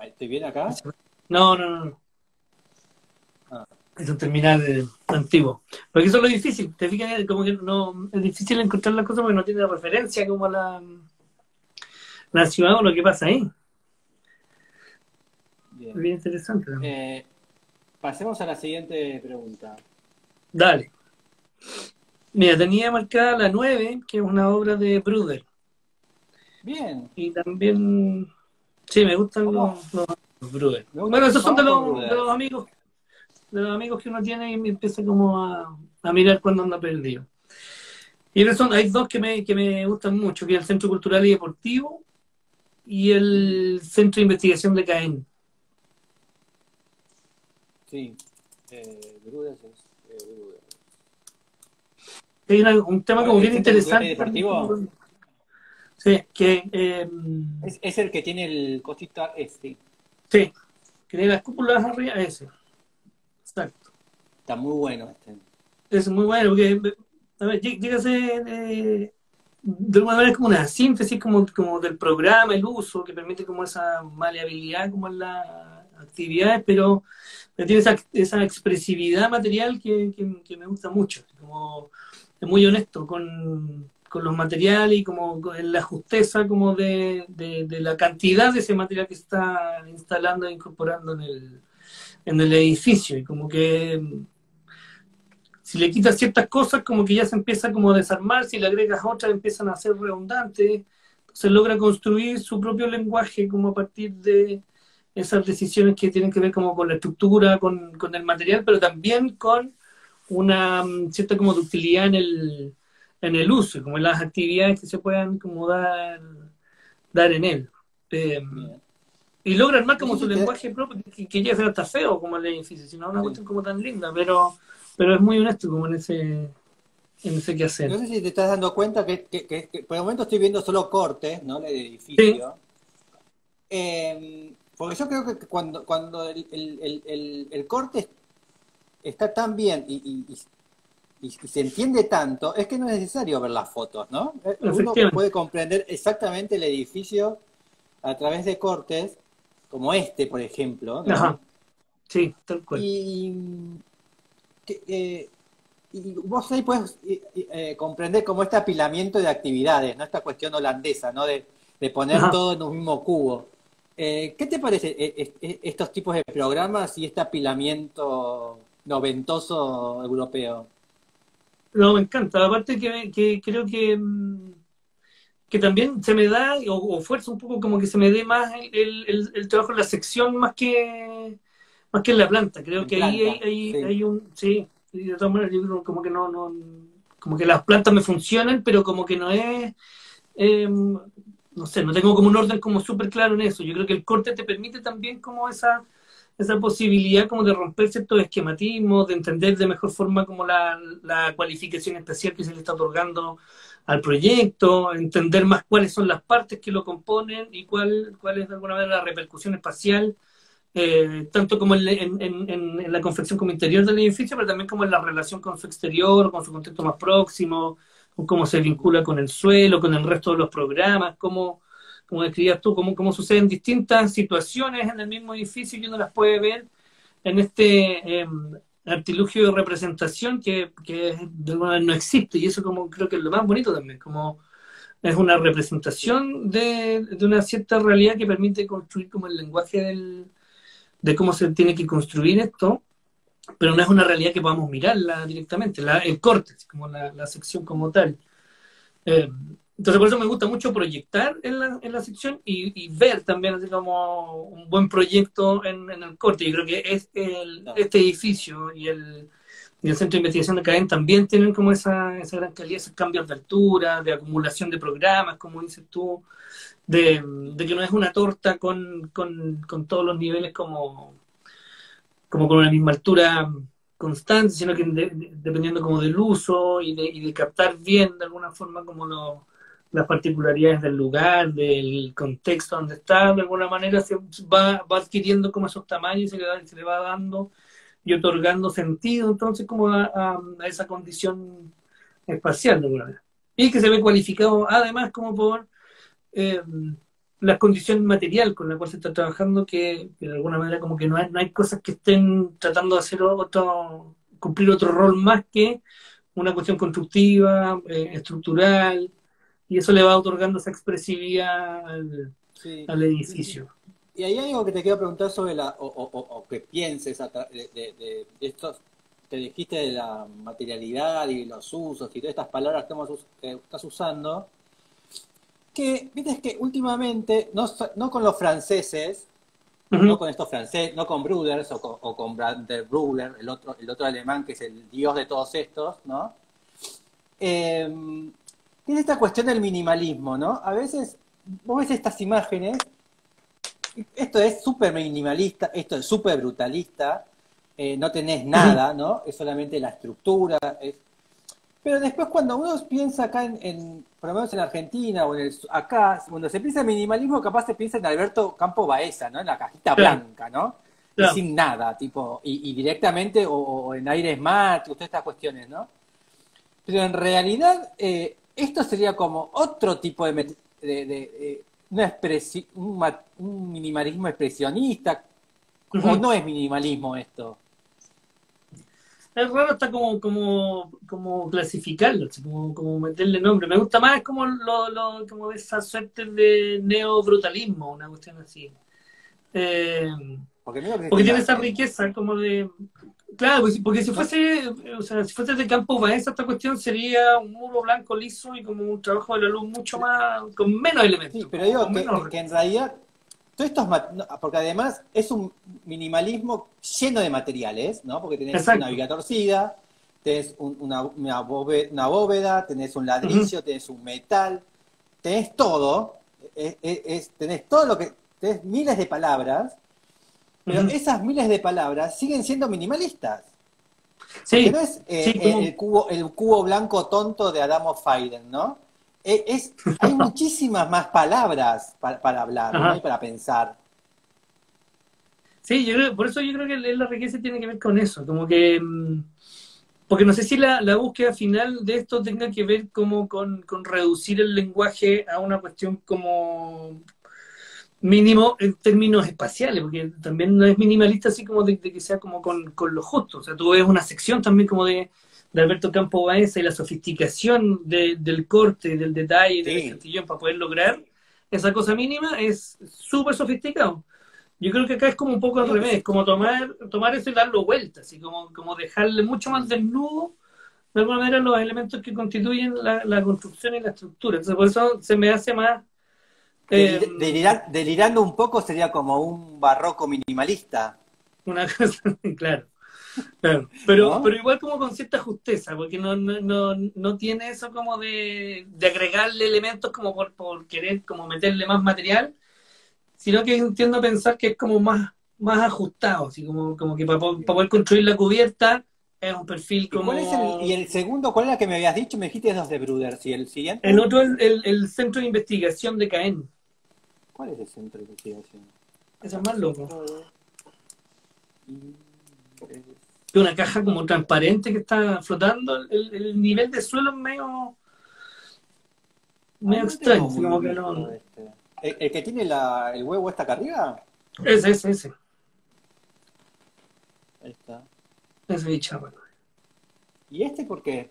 ¿Estoy bien acá? No. Ah, Es un terminal antiguo. Porque eso es lo difícil. Te fijas, como que no, es difícil encontrar las cosas porque no tiene referencia como la ciudad o lo que pasa ahí. Es bien. bien interesante también. Eh, Pasemos a la siguiente pregunta. Dale. Mira, tenía marcada la 9 que es una obra de Bruder. Bien, Y también, sí, me gustan vamos, los Bruder. me gusta, Bueno, esos son vamos por de los amigos que uno tiene y me empieza como a mirar cuando anda perdido. Y hay dos que me gustan mucho, que es el Centro Cultural y Deportivo y el Centro de Investigación de Caen. Sí, Brudes es Brudes. Hay un tema como ¿El bien Centro Cultural y interesante también. Deportivo? Sí, Es el que tiene el cosita este. sí, que tiene las cúpulas arriba, ese. Exacto. Está muy bueno este. Es muy bueno, porque a ver, llega a ser de alguna manera como una síntesis como del programa, el uso, que permite como esa maleabilidad como en las actividades, pero tiene esa expresividad material que me gusta mucho. Como es muy honesto con los materiales y como en la justeza como de la cantidad de ese material que se está instalando e incorporando en el edificio. Y como que si le quitas ciertas cosas, como que ya se empieza como a desarmar, si le agregas otras, empiezan a ser redundantes. Se logra construir su propio lenguaje como a partir de esas decisiones que tienen que ver como con la estructura, con el material, pero también con una cierta como ductilidad en el uso, como en las actividades que se puedan como dar en él. Eh, Bien. y logra armar No como sé su si te... lenguaje propio, que llega a ser hasta feo como el edificio, sino una Sí. cuestión como tan linda, pero es muy honesto como en ese No quehacer. sé si te estás dando cuenta que por el momento estoy viendo solo cortes, ¿no? Del Sí, edificio. Porque yo creo que cuando el corte está tan bien y se entiende tanto, es que no es necesario ver las fotos, ¿no? Uno efectivamente. puede comprender exactamente el edificio a través de cortes, como este, por ejemplo, ¿no? Ajá, sí, tal cual. Y, que, y vos ahí puedes comprender como este apilamiento de actividades, ¿no? Esta cuestión holandesa, ¿no? De poner Ajá. todo en un mismo cubo. ¿Qué te parece estos tipos de programas y este apilamiento noventoso europeo? No, me encanta. Aparte que creo que también se me da, o fuerza un poco como que se me dé más el trabajo en la sección más que en la planta. Creo En que ahí planta, sí. hay un, sí, y de todas maneras yo creo como que como que las plantas me funcionan, pero como que no es, no sé, no tengo como un orden como súper claro en eso. Yo creo que el corte te permite también como esa posibilidad como de romper ciertos esquematismos, de entender de mejor forma como la cualificación especial que se le está otorgando al proyecto, entender más cuáles son las partes que lo componen y cuál es de alguna manera la repercusión espacial, tanto como en la confección como interior del edificio, pero también como en la relación con su exterior, con su contexto más próximo, con cómo se Ujú. vincula con el suelo, con el resto de los programas, como describías tú, cómo suceden distintas situaciones en el mismo edificio y uno las puede ver en este artilugio de representación que de alguna manera no existe, y eso como creo que es lo más bonito también, como es una Sí. representación de una cierta realidad que permite construir como el lenguaje de cómo se tiene que construir esto, pero no es una realidad que podamos mirarla directamente, el corte, como la sección como tal. Eh, entonces por eso me gusta mucho proyectar en la sección y ver también así como un buen proyecto en el corte. Yo creo que No. este edificio y el Centro de Investigación de Cadena también tienen como esa gran calidad, esos cambios de altura, de acumulación de programas, como dices tú, de que no es una torta con todos los niveles como con una misma altura constante, sino que dependiendo como del uso y de captar bien de alguna forma como las particularidades del lugar, del contexto donde está, de alguna manera va adquiriendo como esos tamaños y se le va dando y otorgando sentido entonces como a esa condición espacial de alguna manera. Y que se ve cualificado además como por eh, la condición material con la cual se está trabajando, que de alguna manera como que no hay cosas que estén tratando de hacer cumplir otro rol más que una cuestión constructiva, estructural, y eso le va otorgando esa expresividad Sí. al Y, edificio. y hay algo que te quiero preguntar sobre o que pienses de estos, te dijiste de la materialidad y los usos y todas estas palabras que estás usando, que, viste, que últimamente, no con los franceses, Uh no -huh. con estos franceses, no con Bruders o con Brandner Bruder, el otro alemán que es el dios de todos estos, ¿no? tiene esta cuestión del minimalismo, ¿no? A veces vos ves estas imágenes, esto es súper minimalista, esto es súper brutalista, no tenés nada, ¿no? Es solamente la estructura. Pero después cuando uno piensa acá por lo menos en Argentina o acá, cuando se piensa en minimalismo, capaz se piensa en Alberto Campo Baeza, ¿no? En la cajita Claro, blanca, ¿no? Y claro. sin nada, tipo, y directamente, o en aires mate, todas estas cuestiones, ¿no? Pero en realidad, esto sería como otro tipo un minimalismo expresionista, o Ujú. no es minimalismo esto. Es raro hasta como clasificarlo, así como meterle nombre. Me gusta más como como esa suerte de neobrutalismo, una cuestión así. Eh, Porque mira lo que es esta Porque tiene esa imagen. riqueza como de... Claro, porque si No, fuese, o sea, si fuese de campo Baeza, esta cuestión sería un muro blanco liso y como un trabajo de la luz mucho más, con menos sí, elementos, pero como digo con menos que en recursos. realidad, todo esto no, porque además es un minimalismo lleno de materiales, ¿no? Porque tenés una Exacto. viga torcida, tenés una bóveda, tenés un Ujú, ladrillo, tenés un metal, tenés todo, tenés todo lo que, tenés miles de palabras, pero ujú. esas miles de palabras siguen siendo minimalistas. Porque no Sí, es sí, como... el cubo blanco tonto de Adamo Fiden, ¿no? Hay muchísimas más palabras para hablar, ¿no? Y Ajá. para pensar. Sí, por eso yo creo que la riqueza tiene que ver con eso, como que, porque no sé si la búsqueda final de esto tenga que ver como con reducir el lenguaje a una cuestión como mínimo en términos espaciales, porque también no es minimalista así como de que sea como con lo justo, o sea, tú ves una sección también como de Alberto Campo Baeza y la sofisticación del corte, del detalle, del Sí, estantillón para poder lograr esa cosa mínima es súper sofisticado. Yo creo que acá es como un poco te al digo que revés, sí. como tomar eso y darlo vuelta, así como dejarle mucho más Mm. desnudo, de alguna manera, los elementos que constituyen la construcción y la estructura. Entonces, por eso se me hace más, eh, Delirando un poco sería como un barroco minimalista, una cosa, claro, claro. Pero ¿no? igual como con cierta justeza, porque no tiene eso como de agregarle elementos como por querer como meterle más material, sino que entiendo a pensar que es como más ajustado, así como que para poder construir la cubierta es un perfil ¿Y cuál es y como... el segundo, cuál era que me habías dicho? Me dijiste los de Bruders. ¿Y el El siguiente? otro es el Centro de Investigación de Caen. ¿Cuál es el centro de investigación? Ese es más loco. Centro de Investigación. Es una caja como transparente que está flotando. El nivel de suelo es Ah, medio no lo tengo extraño, así muy como que visto no... este. ¿El que tiene el huevo está acá arriba? Ese. Ahí está. Ese bicharraco. ¿Y este por qué?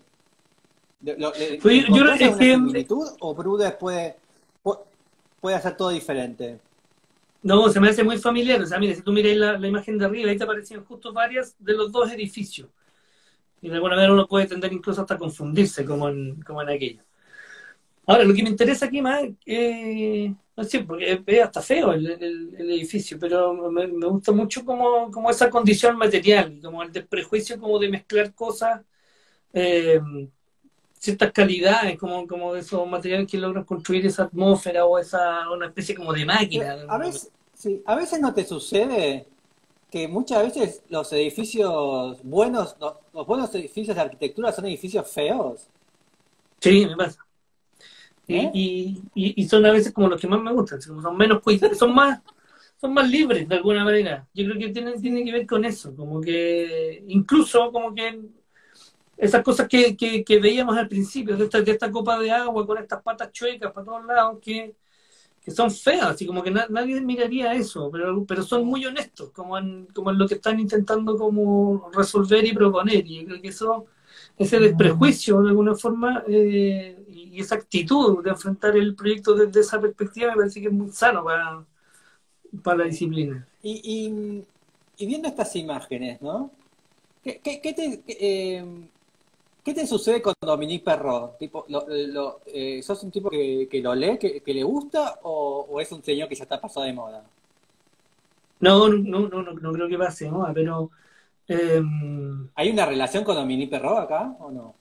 ¿Le Pues yo creo encontrás es alguna que similitud o Bruder pu- puede hacer todo diferente? no, se me hace muy familiar. O sea, mire, si tú miras la imagen de arriba, ahí te aparecían justo varias de los dos edificios. Y de alguna manera uno puede tender incluso hasta confundirse como en aquello. Ahora, lo que me interesa aquí más, no sé, porque es hasta feo el edificio, pero me gusta mucho como esa condición material, como el desprejuicio como de mezclar cosas, eh, ciertas calidades, como de esos materiales que logran construir esa atmósfera o una especie como de Pero máquina. a veces, sí, a veces no te sucede que muchas veces los edificios buenos, los buenos edificios de arquitectura son edificios feos, Sí, me pasa. ¿eh? Y son a veces como los que más me gustan, como son menos son más libres de alguna manera. Yo creo que tiene que Sí. ver con eso, como que incluso como que esas cosas que veíamos al principio, de esta copa de agua con estas patas chuecas para todos lados, que son feas, así como que nadie miraría eso, pero son muy honestos, como en lo que están intentando como resolver y proponer. Y yo creo que ese desprejuicio de alguna forma y esa actitud de enfrentar el proyecto desde esa perspectiva me parece que es muy sano para la Sí. disciplina. Y, y viendo estas imágenes, ¿no? ¿Qué te sucede con Dominique Perrault? Tipo, ¿sos un tipo que lo lee, que le gusta, o es un señor que ya está pasado de moda? No creo que pase, ¿no? Pero eh, ¿Hay una relación con Dominique Perrault acá o no?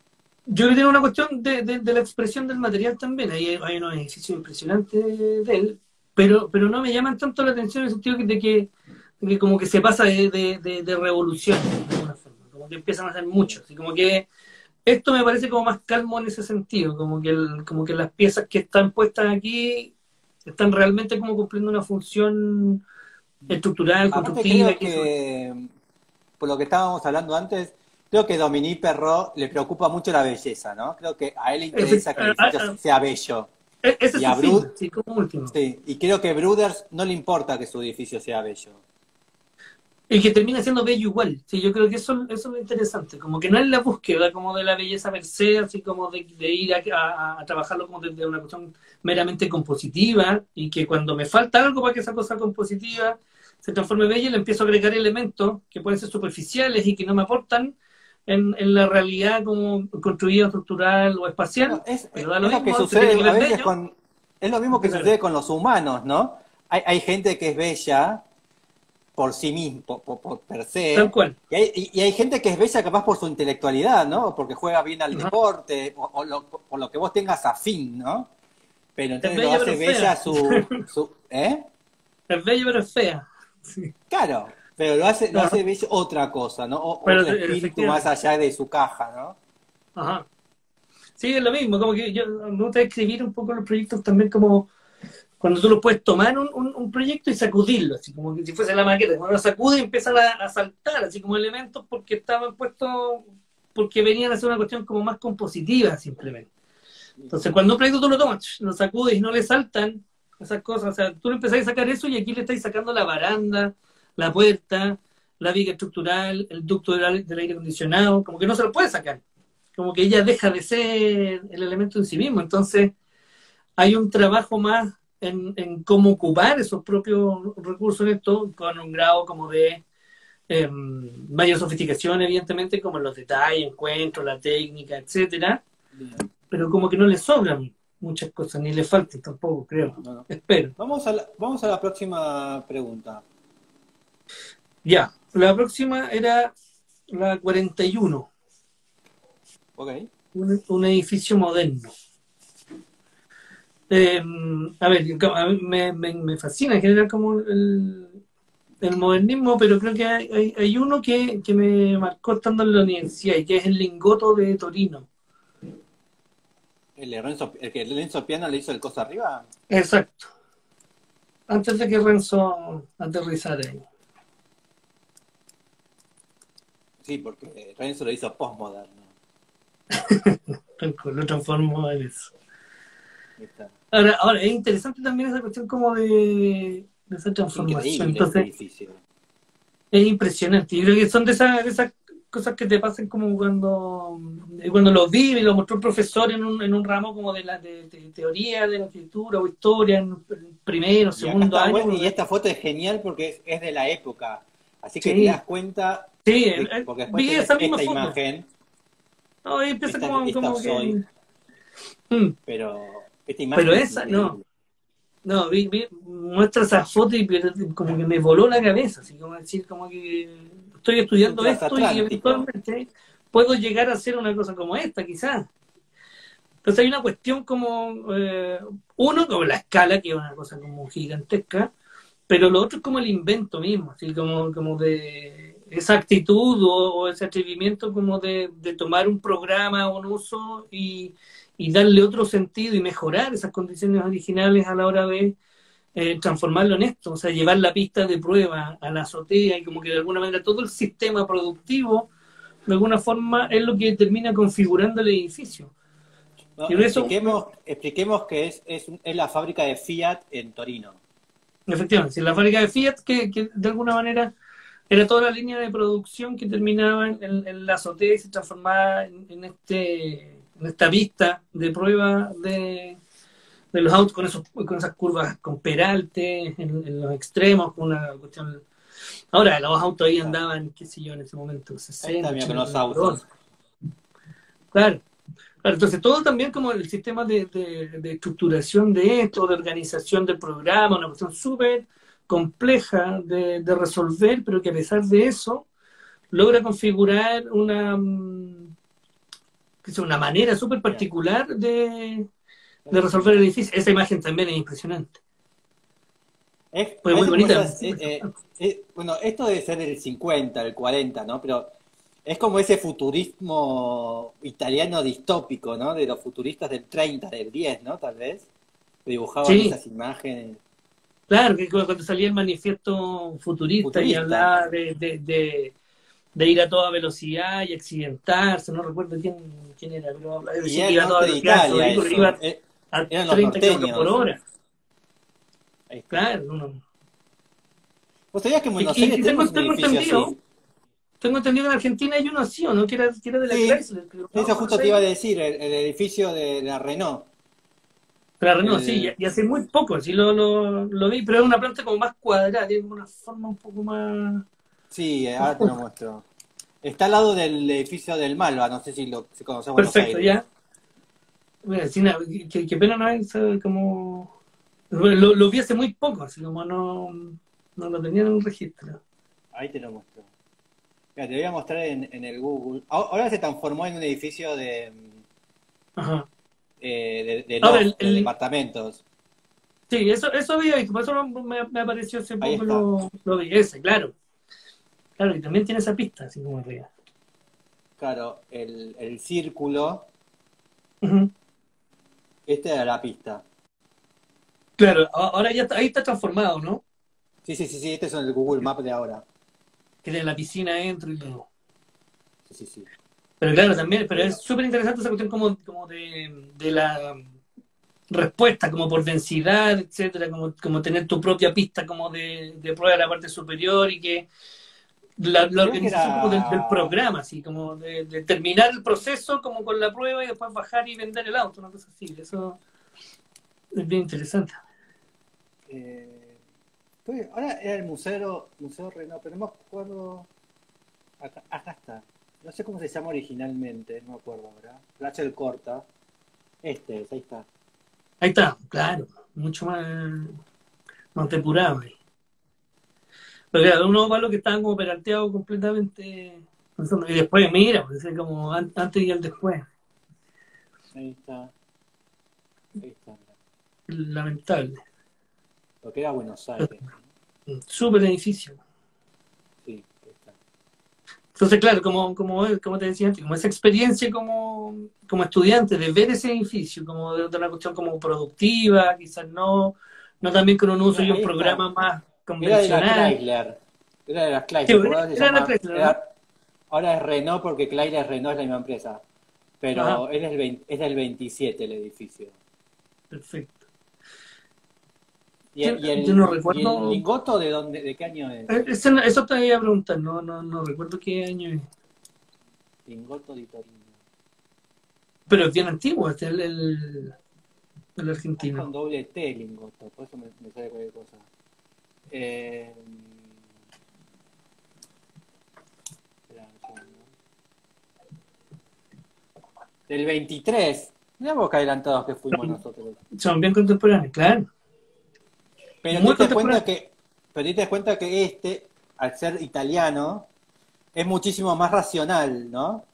yo creo que tiene una cuestión de la expresión del material también. Hay unos ejercicios impresionantes de él, pero no me llaman tanto la atención en el sentido de que como que se pasa de revolución, de alguna forma. Como que empiezan a hacer mucho. Así como que esto me parece como más calmo en ese sentido. Como que las piezas que están puestas aquí están realmente como cumpliendo una función estructural, Aparte constructiva. creo que, por lo que estábamos hablando antes, creo que Dominique Perrault le preocupa mucho la belleza, ¿no? Creo que a él le interesa que el edificio sea bello. Ese es Y su a fin, sí, como último. sí, y creo que Brothers no le importa que su edificio sea bello. Y que termina siendo bello igual. Sí, yo creo que eso es lo interesante. Como que no es la búsqueda como de la belleza per se, así como de ir a trabajarlo como desde una cuestión meramente compositiva, y que cuando me falta algo para que esa cosa compositiva se transforme bella, le empiezo a agregar elementos que pueden ser superficiales y que no me aportan en la realidad como construida, estructural o espacial, Bueno, pero da lo es lo que mismo, se tiene que sucede a ver veces bello. con... Es lo mismo que sucede con los humanos, ¿no? Hay gente que es bella por sí mismo, por per Tal se, cual. y hay gente que es bella capaz por su intelectualidad, ¿no? Porque juega bien al Ajá. deporte, por lo que vos tengas afín, ¿no? Pero Es entonces lo bella hace pero bella fea. su ¿eh? Es bella pero es fea. Sí. Claro, pero lo Ajá. hace bello otra cosa, ¿no? Pero Otro espíritu más efectivamente. allá de su caja, ¿no? Ajá. Sí, es lo mismo, como que yo me gusta escribir un poco los proyectos también como cuando tú lo puedes tomar un proyecto y sacudirlo, así como que si fuese la maqueta, cuando lo sacude y empiezan a saltar, así como elementos porque estaban puestos, porque venían a ser una cuestión como más compositiva simplemente. Entonces cuando un proyecto tú lo tomas, lo sacudes y no le saltan esas cosas, o sea, tú le empezás a sacar eso y aquí le estás sacando la baranda, la puerta, la viga estructural, el ducto del aire acondicionado, como que no se lo puede sacar, como que ella deja de ser el elemento en sí mismo. Entonces hay un trabajo más en cómo ocupar esos propios recursos en esto, con un grado como de mayor sofisticación, evidentemente, como en los detalles, encuentros, la técnica, etcétera, Bien. pero como que no le sobran muchas cosas, ni le faltan tampoco, creo. No, no. Espero. Vamos a la próxima pregunta. Ya, la próxima era la 41, Ok. un edificio moderno. A ver, a mí me fascina en general como el modernismo, pero creo que hay uno que me marcó estando en la universidad, y que es el Lingoto de Torino. El que Renzo Piano le hizo el coso arriba. Exacto. Antes de que Renzo aterrizara ahí. Sí, porque Renzo lo hizo postmoderno. Lo transformó en eso. Ahí está. Ahora, es interesante también esa cuestión como de esa Es transformación. increíble ese Entonces, edificio. es impresionante. Yo creo que son de esas cosas que te pasan como cuando lo vive y lo mostró un profesor en un ramo como de teoría de la escritura o historia, en primero, Y acá segundo está año. bueno, y esta foto es genial porque es de la época. Así que te das Sí, cuenta sí, porque después vi tenés esa misma esta foto. imagen, No, ahí empieza esta como soy, que... mm, pero esta Pero imagen es esa, no. increíble. No, muestra esa foto y como que me voló la cabeza, así como decir, como que estoy Es un estudiando esto y transatlántico. eventualmente puedo llegar a hacer una cosa como esta, quizás. Entonces hay una cuestión como, uno, como la escala, que es una cosa como gigantesca, pero lo otro es como el invento mismo, así como de esa actitud o ese atrevimiento como de tomar un programa o un uso y darle otro sentido y mejorar esas condiciones originales a la hora de transformarlo en esto, o sea, llevar la pista de prueba a la azotea y como que de alguna manera todo el sistema productivo, de alguna forma, es lo que termina configurando el edificio. No, Y eso, expliquemos que es la fábrica de Fiat en Torino. efectivamente, si la fábrica de Fiat, que de alguna manera era toda la línea de producción que terminaba en la azotea y se transformaba en esta pista de prueba de los autos con esas curvas con peralte en los extremos, con una cuestión. Ahora, los autos ahí Está, andaban, qué sé yo, en ese momento, ahí está, 60, mira, con 80 los kilómetros por hora. autos. Claro, claro. Entonces, todo también como el sistema de estructuración de esto, de organización del programa, una cuestión súper compleja de resolver, pero que a pesar de eso logra configurar es una manera súper particular de resolver el edificio. Esa imagen también es impresionante. Fue muy bonita. Bueno, esto debe ser del 50, el 40, ¿no? Pero es como ese futurismo italiano distópico, ¿no? De los futuristas del 30, del 10, ¿no? Tal vez. Que dibujaban Sí, esas imágenes. claro, que cuando salía el manifiesto futurista y Futurista. hablaba de ir a toda velocidad y accidentarse, no recuerdo quién era, pero Y decía que era el iba a toda norte de velocidad, su Italia vehículo eso. iba a Eran los 30 kilómetros por norteños. hora. Ahí está. Claro, ¿Vos sabías que en Buenos y Aires tenemos un tengo edificio así? entendido que en Argentina hay uno así, ¿o no? Que era de la Sí, Chrysler, que lo eso en Buenos justo te iba a Aires. decir, el edificio de la Renault. Pero Renault, sí, El, y hace muy poco, sí lo vi, pero es una planta como más cuadrada, tiene como una forma un poco más... sí, más ahora te lo justa. muestro. Está al lado del edificio del Malva, no sé si conoces Buenos Perfecto, Aires. ya. Mira, sí, qué pena no es como... Bueno, lo vi hace muy poco, así como no lo tenía en un registro. Ahí te lo muestro. Mira, te voy a mostrar en el Google. Ahora se transformó en un edificio Ajá. de Ahora, loft, de departamentos. sí, eso vi ahí, por eso me apareció hace Ahí poco, está. lo vi, ese, claro. Claro, y también tiene esa pista, así como arriba. Claro, el círculo, Ujú. esta era la pista. Claro, ahora ya está, ahí está transformado, ¿no? Sí, sí, sí, sí, este es el Google Maps de ahora. Que tiene la piscina dentro y todo. Sí, sí, sí. Pero claro, también, pero es Pero, súper interesante esa cuestión como de la respuesta, como por densidad, etcétera, como tener tu propia pista como de prueba de la parte superior y que la creo que organización como del era. programa, así como de terminar el proceso como con la prueba y después bajar y vender el auto, una cosa así. Eso es bien interesante. eh, ahora era el Museo Renault, pero no me acuerdo. Acá está. No sé cómo se llama originalmente, no me acuerdo ahora. Rachel Corta. Ahí está. Ahí está, claro, mucho más depurado ahí. Pero claro, uno va a lo que estaban como peranteado completamente. Y después, mira, pues, es como antes y el después. Ahí está. Ahí está, mirá. Lamentable. Lo que era Buenos Aires, ¿no? Súper edificio. Sí, ahí está. Entonces, claro, como te decía antes, como esa experiencia como estudiante de ver ese edificio, como de una cuestión como productiva, quizás no también con un uso Mirá, y un ahí está. programa más Era de la convencional. Chrysler. Era de la Sí, Chrysler, porque ahora se era la llama. Chrysler, ¿no? Ahora es Renault porque Chrysler Renault es la misma empresa. Ajá, Pero es del 27 el edificio. perfecto. ¿Y, y Yo no y el recuerdo, lingoto de dónde, de qué año es? eso te iba a preguntar, no recuerdo qué año es. Lingoto di Torino. Pero es bien antiguo, este es el Ah, es con argentino. doble T lingoto, por eso me sale cualquier cosa. Eh, espera un segundo. Del 23. Mirá vos que adelantados que fuimos nosotros. Son bien contemporáneos, claro. Pero te Muy diste cuenta contemporáneos. que, pero te diste cuenta que al ser italiano, es muchísimo más racional, ¿no?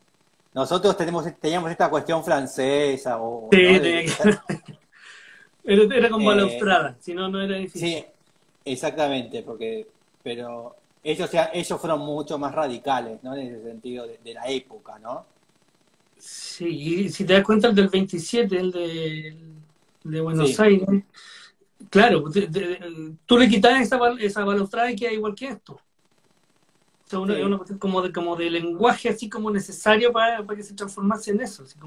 Nosotros teníamos esta cuestión francesa, ¿no? Sí, era con Eh, balaustrada, si no, no era edificio. sí, exactamente, pero ellos fueron mucho más radicales, ¿no? En ese sentido de la época, ¿no? Sí, y si te das cuenta, el del 27, de Buenos Sí, Aires, claro, tú le quitas esa balaustrada y queda igual que esto. O sea, es una sí, cuestión como de lenguaje así como necesario para que se transformase en eso, así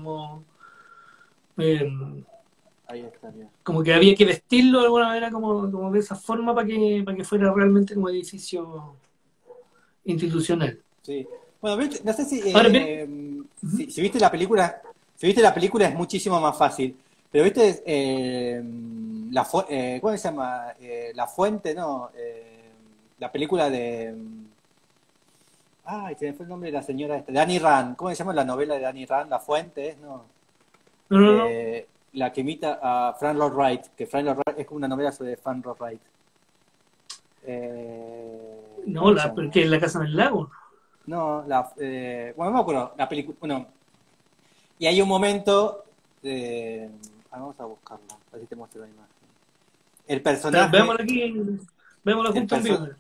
eh, ahí está, mira. como que había que vestirlo de alguna manera como de esa forma para que fuera realmente como edificio institucional. Sí. Bueno, no sé Ahora bien, si viste la película, si viste la película es muchísimo más fácil, pero viste ¿cómo se llama? La Fuente, ¿no? La película de ay, se me fue el nombre de la señora esta, de Annie Rand. ¿Cómo se llama la novela de Annie Rand? La Fuente, ¿es? No. no. La que imita a Frank Lloyd Wright, que Frank Lloyd Wright es como una novela sobre Frank Lloyd Wright. No, ¿Cómo se llama? porque la casa en el lago. No, bueno, no me acuerdo, la película, bueno, Y hay un momento vamos a buscarla, a ver si te muestro la imagen. El personaje, Veámoslo aquí, veámoslo el, junto en vivo. perso-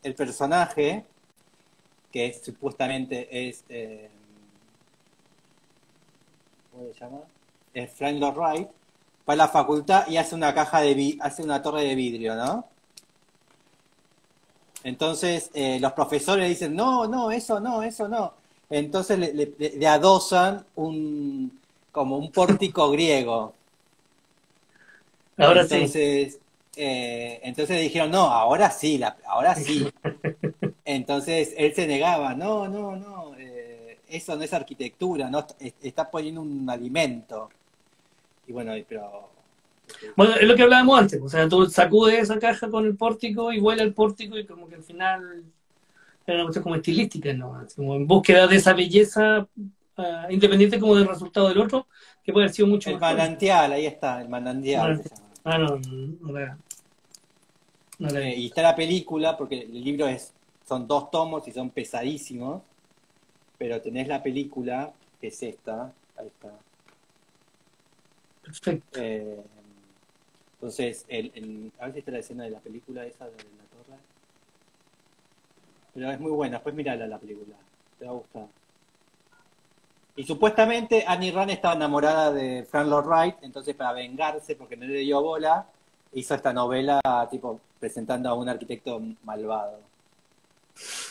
el personaje, que supuestamente es, ¿cómo se llama? Es Frank Lloyd Wright, va a la facultad y hace una hace una torre de vidrio, ¿no? Entonces los profesores dicen, no, no, eso no, eso no. Entonces le adosan como un pórtico griego. Ahora sí. Entonces le dijeron, no, ahora sí, ahora sí. Entonces él se negaba, no, no, no, eso no es arquitectura, no, está poniendo un alimento. Y bueno, pero... Bueno, es lo que hablábamos antes. O sea, tú sacudes esa caja con el pórtico y vuela el pórtico y como que al final era una cuestión como estilística, ¿no? Así como en búsqueda de esa belleza, independiente como del resultado del otro, que puede haber sido mucho El mejor. manantial, ahí está, el manantial Ah, se llama. no, no la vi. Y está la película, porque el libro son 2 tomos y son pesadísimos, pero tenés la película, que es esta, ahí está. Perfecto. Entonces, a ver si está la escena de la película esa de la torre. Pero es muy buena, después mirala la película, te va a gustar. Y supuestamente Annie Rand estaba enamorada de Frank Lloyd Wright, entonces para vengarse, porque no le dio bola, hizo esta novela tipo presentando a un arquitecto malvado.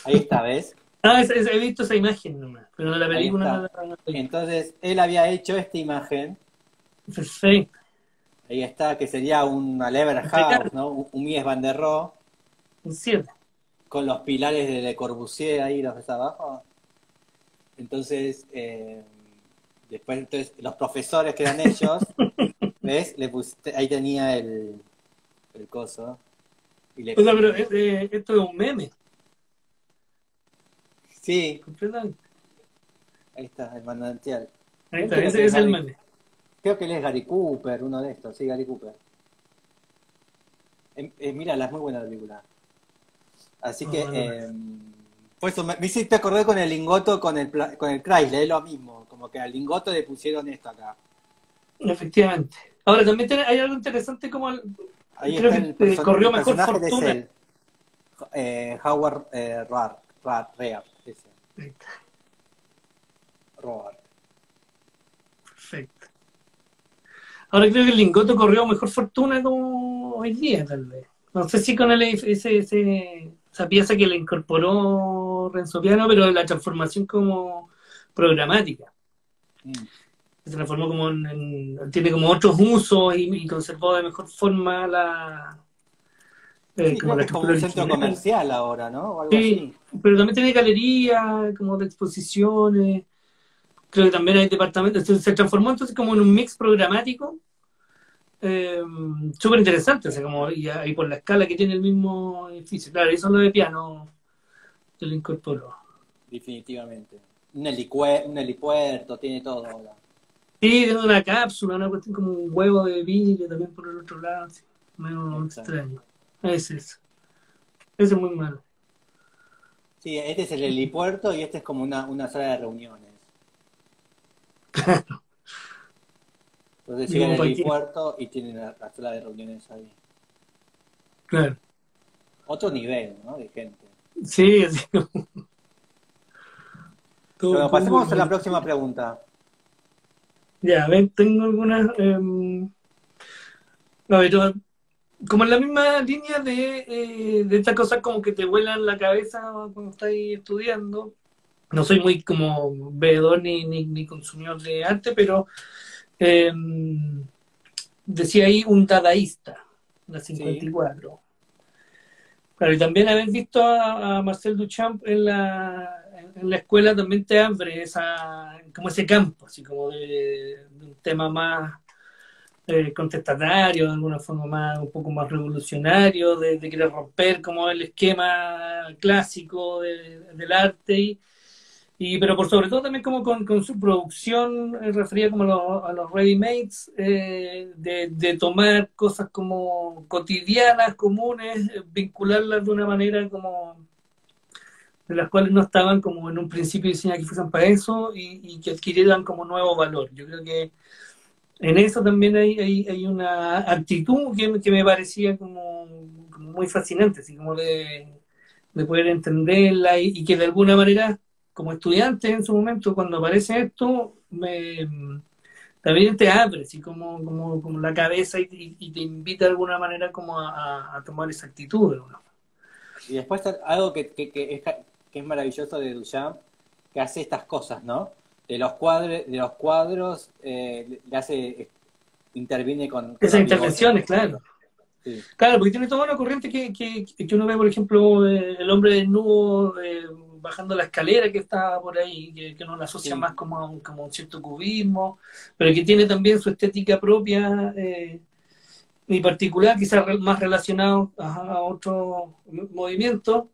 Ahí está, ¿ves? He visto esa imagen nomás, pero de la Ahí película está. no la vi. Entonces, él había hecho esta imagen, Perfecto. ahí está, que sería una Lever House, Impecable. ¿no? Un Mies van der Rohe, Un 7. con los pilares de Le Corbusier ahí, los ves abajo. Entonces, después los profesores que eran ellos, ¿ves? Ahí tenía el coso. Y O sea, pero esto es un meme, sí, completamente. ahí está, el manantial. Ahí Él está, creo ese que es es el Gary, meme. creo que él es Gary Cooper, uno de estos, sí, Gary Cooper. Mírala, es muy buena la película. Así que, por eso me hiciste acordar con el lingoto, con el Chrysler, es lo mismo, como que al lingoto le pusieron esto acá. Efectivamente. Ahora, también hay algo interesante como Ahí creo está que el corrió mejor personaje de fortuna. Cell, Howard Rear, ese, Robert. Perfecto. Ahora creo que el lingoto corrió mejor fortuna como hoy día, tal vez. No sé si con esa pieza que le incorporó Renzo Piano, pero la transformación como programática. Mm. Se transformó como tiene como otros usos y conservó de mejor forma Sí, como creo la que es como estructura un centro original. comercial ahora, ¿no? O algo Sí, así. pero también tiene galerías, como de exposiciones. Creo que también hay departamentos. Se transformó entonces como en un mix programático eh, súper interesante, o sea, como y por la escala que tiene el mismo edificio. Claro, eso es lo de piano que lo incorporó. Definitivamente. Un helipuerto, tiene todo ahora. Sí, tiene una cápsula, una cuestión como un huevo de vidrio también por el otro lado, así, medio Exacto. extraño. Es eso. Ese es muy malo. Sí, este es el helipuerto y este es como una sala de reuniones. Entonces ¿Y llega como el para qué? helipuerto y tienen la sala de reuniones ahí. Claro. Otro nivel, ¿no? De gente. Sí, así como todo Bueno, cool. pasemos a la próxima pregunta. Ya, a ver, tengo algunas. A ver, como en la misma línea de estas cosas como que te vuelan la cabeza cuando estás estudiando. No soy muy como veedor ni consumidor de arte, pero eh, decía ahí un dadaísta, la Sí. 54. Claro, y también haber visto a Marcel Duchamp en la escuela también te abre como ese campo, así como de un tema más contestatario, de alguna forma un poco más revolucionario, de querer romper como el esquema clásico del arte, pero por sobre todo también como con su producción referida como a los ready-mades, de tomar cosas como cotidianas, comunes, vincularlas de una manera como de las cuales no estaban como en un principio diseñadas que fueran para eso y que adquirieran como nuevo valor. Yo creo que en eso también hay una actitud que me parecía como muy fascinante, así como de poder entenderla y que de alguna manera, como estudiante en su momento, cuando aparece esto, también te abre así como la cabeza y te invita de alguna manera como a tomar esa actitud, ¿no? Y después algo que es maravilloso de Duchamp, que hace estas cosas, ¿no? De los cuadros le hace, interviene con Esas amigotes, por intervenciones, claro. ejemplo. Sí, Claro, porque tiene toda una corriente que uno ve, por ejemplo, el hombre desnudo bajando la escalera que está por ahí, que uno la asocia sí, más como a un cierto cubismo, pero que tiene también su estética propia y particular, quizás más relacionado a otro movimiento.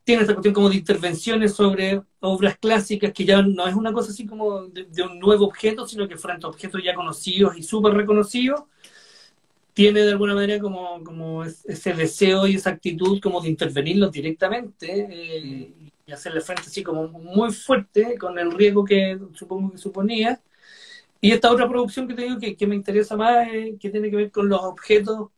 Tiene esta cuestión como de intervenciones sobre obras clásicas, que ya no es una cosa así como de un nuevo objeto, sino que frente a objetos ya conocidos y súper reconocidos tiene de alguna manera como ese deseo y esa actitud como de intervenirlos directamente mm, y hacerle frente así como muy fuerte con el riesgo que supongo que suponía. Y esta otra producción que te digo que me interesa más, que tiene que ver con los objetos,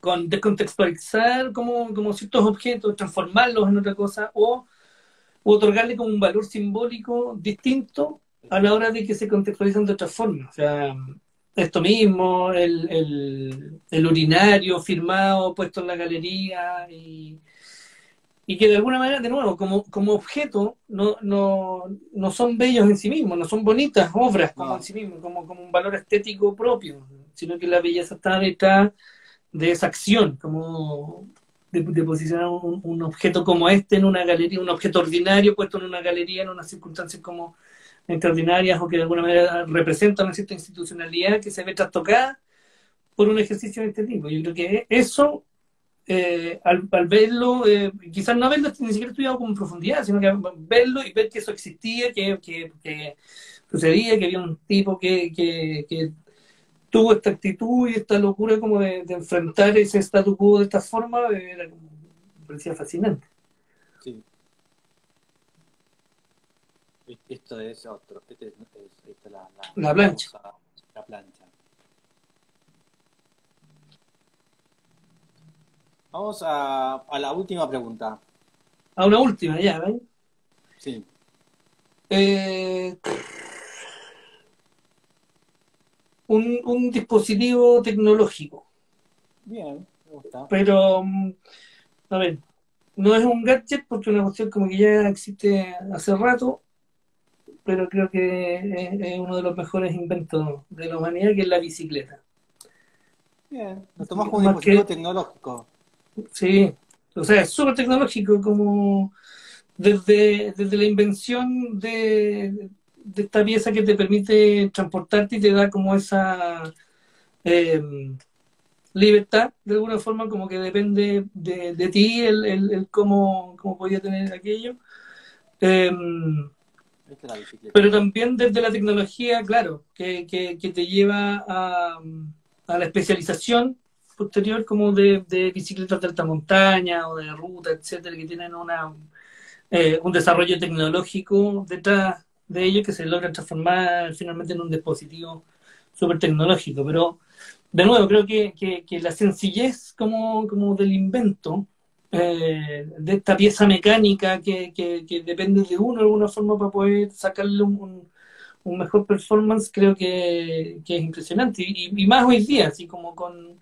con descontextualizar como ciertos objetos, transformarlos en otra cosa o otorgarle como un valor simbólico distinto a la hora de que se contextualizan de otra forma. O sea, esto mismo, el urinario firmado, puesto en la galería y que de alguna manera, de nuevo, como objeto, no son bellos en sí mismos, no son bonitas obras como en no, sí mismos, como un valor estético propio, sino que la belleza está detrás de esa acción, como de posicionar un objeto como este en una galería, un objeto ordinario puesto en una galería en unas circunstancias como extraordinarias o que de alguna manera representan una cierta institucionalidad que se ve trastocada por un ejercicio de este tipo. Yo creo que eso, al verlo, quizás no verlo ni siquiera estudiado con profundidad, sino que verlo y ver que eso existía, que sucedía, que había un tipo que tuvo esta actitud y esta locura como de enfrentar ese statu quo de esta forma, me parecía fascinante. sí. Esto es otro. Esta es la La plancha. famosa, la plancha. Vamos a la última pregunta. A una última, ya, ¿ven? Sí, Eh, un dispositivo tecnológico, bien, me gusta. pero, a ver, no es un gadget porque es una cuestión como que ya existe hace rato, pero creo que es uno de los mejores inventos de la humanidad, que es la bicicleta. Bien, lo tomás como un Más dispositivo que, tecnológico. sí, o sea, es súper tecnológico, como desde la invención de esta pieza que te permite transportarte y te da como esa eh, libertad, de alguna forma, como que depende de ti el cómo podía tener aquello. Eh, Esta es la bicicleta. pero también desde la tecnología, claro, que te lleva a la especialización posterior como de bicicletas de alta montaña o de ruta, etcétera, que tienen un desarrollo tecnológico detrás de ellos que se logra transformar finalmente en un dispositivo súper tecnológico. Pero, de nuevo, creo que la sencillez como del invento, de esta pieza mecánica que depende de uno de alguna forma para poder sacarle un mejor performance, creo que es impresionante. Y más hoy día, así como con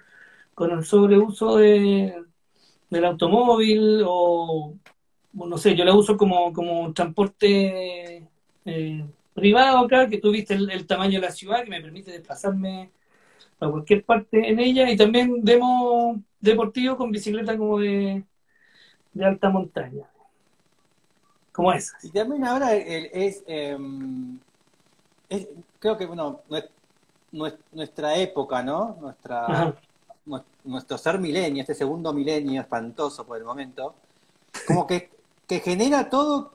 el sobreuso del automóvil o no sé, yo la uso como transporte privado acá, que tú viste el tamaño de la ciudad, que me permite desplazarme a cualquier parte en ella, y también demo deportivo con bicicleta como de alta montaña, como Y esas. también ahora es- creo que, bueno, nuestra época, ¿no? Ajá. Nuestro ser milenio, este segundo milenio espantoso por el momento, como que genera todo,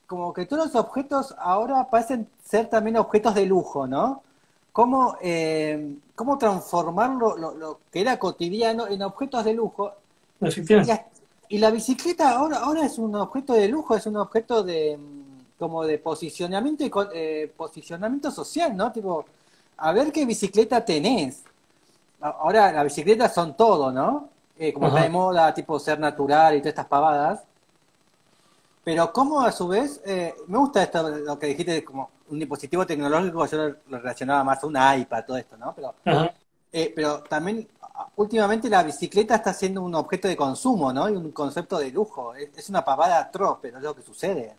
como que todos los objetos ahora parecen ser también objetos de lujo, ¿no? Cómo transformar lo que era cotidiano en objetos de lujo y, Efectivamente. Y la bicicleta ahora es un objeto de lujo, es un objeto de como de posicionamiento y posicionamiento social, ¿no? Tipo, a ver qué bicicleta tenés. Ahora las bicicletas son todo, ¿no? Como está de Ajá. moda, tipo ser natural y todas estas pavadas. Pero como a su vez, me gusta esto, lo que dijiste, como un dispositivo tecnológico, yo lo relacionaba más a un iPad, todo esto, ¿no? Ajá. Pero también últimamente la bicicleta está siendo un objeto de consumo, ¿no? Y un concepto de lujo. Es una pavada atroz, pero es lo que sucede.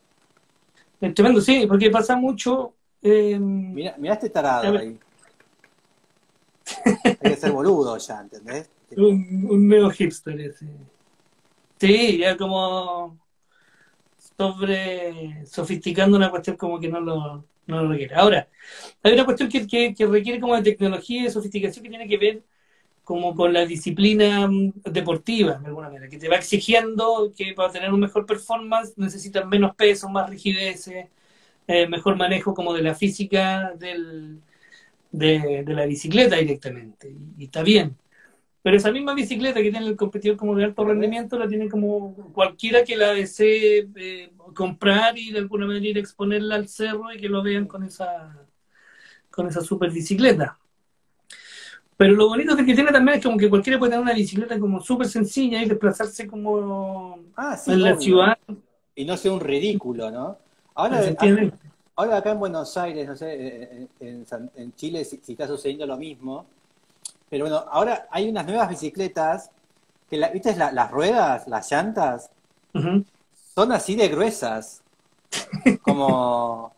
Es tremendo, sí, porque pasa mucho. Mira este A tarado ver, ahí. Hay que ser boludo ya, ¿entendés? Tipo, un neo hipster ese. Sí, ya como sobre sofisticando una cuestión como que no lo requiere. Ahora, hay una cuestión que requiere como de tecnología y de sofisticación que tiene que ver como con la disciplina deportiva, de alguna manera, que te va exigiendo que para tener un mejor performance necesitas menos peso, más rigidez, mejor manejo como de la física de la bicicleta directamente. Y está bien. Pero esa misma bicicleta que tiene el competidor como de alto a ver. rendimiento la tiene como cualquiera que la desee comprar y de alguna manera ir a exponerla al cerro y que lo vean con esa super bicicleta. Pero lo bonito que tiene también es como que cualquiera puede tener una bicicleta como súper sencilla y desplazarse como Ah, sí, en la obvio. ciudad, Y no sea un ridículo, ¿no? Ahora, efectivamente. ahora acá en Buenos Aires, no sé, en Chile si está sucediendo lo mismo. Pero bueno, ahora hay unas nuevas bicicletas que, ¿viste las ruedas, las llantas? Ujú. Son así de gruesas, como...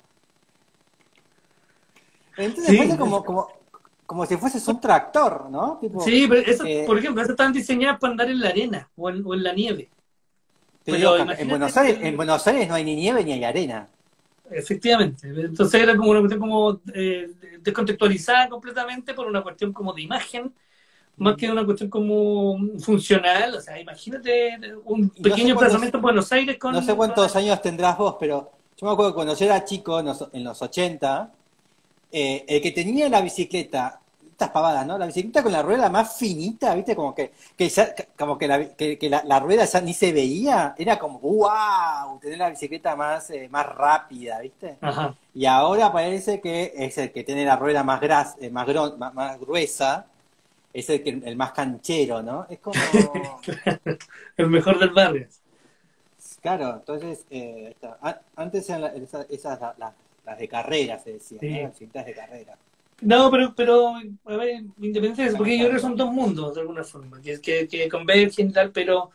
Entonces Sí, parece como si fueses un tractor, ¿no? Tipo, sí, pero eso, por eh, ejemplo, esas están diseñadas para andar en la arena o en la nieve. te digo Pero que imagínate En Buenos Aires no hay ni nieve ni hay arena. efectivamente. Entonces era como una cuestión como descontextualizada completamente por una cuestión como de imagen, más Mm. que una cuestión como funcional. O sea, imagínate un Y no sé pequeño cuántos, emplazamiento en Buenos Aires no sé con cuántos años tendrás vos, pero yo me acuerdo que cuando yo era chico, en los 80, el que tenía la bicicleta, estas pavadas, ¿no? La bicicleta con la rueda más finita, ¿viste? Como que la rueda ya ni se veía, era como, wow, tener la bicicleta más rápida, ¿viste? Ajá. Y ahora parece que es el que tiene la rueda más gruesa, es el más canchero, ¿no? Es como, El mejor del barrio. claro, entonces, antes eran las de carrera, se decía, ¿no? Las Sí. bicicletas de carrera. No, pero, a ver, independientemente de eso, Acá me porque yo creo que encanta. son dos mundos de alguna forma, que convergen y tal, pero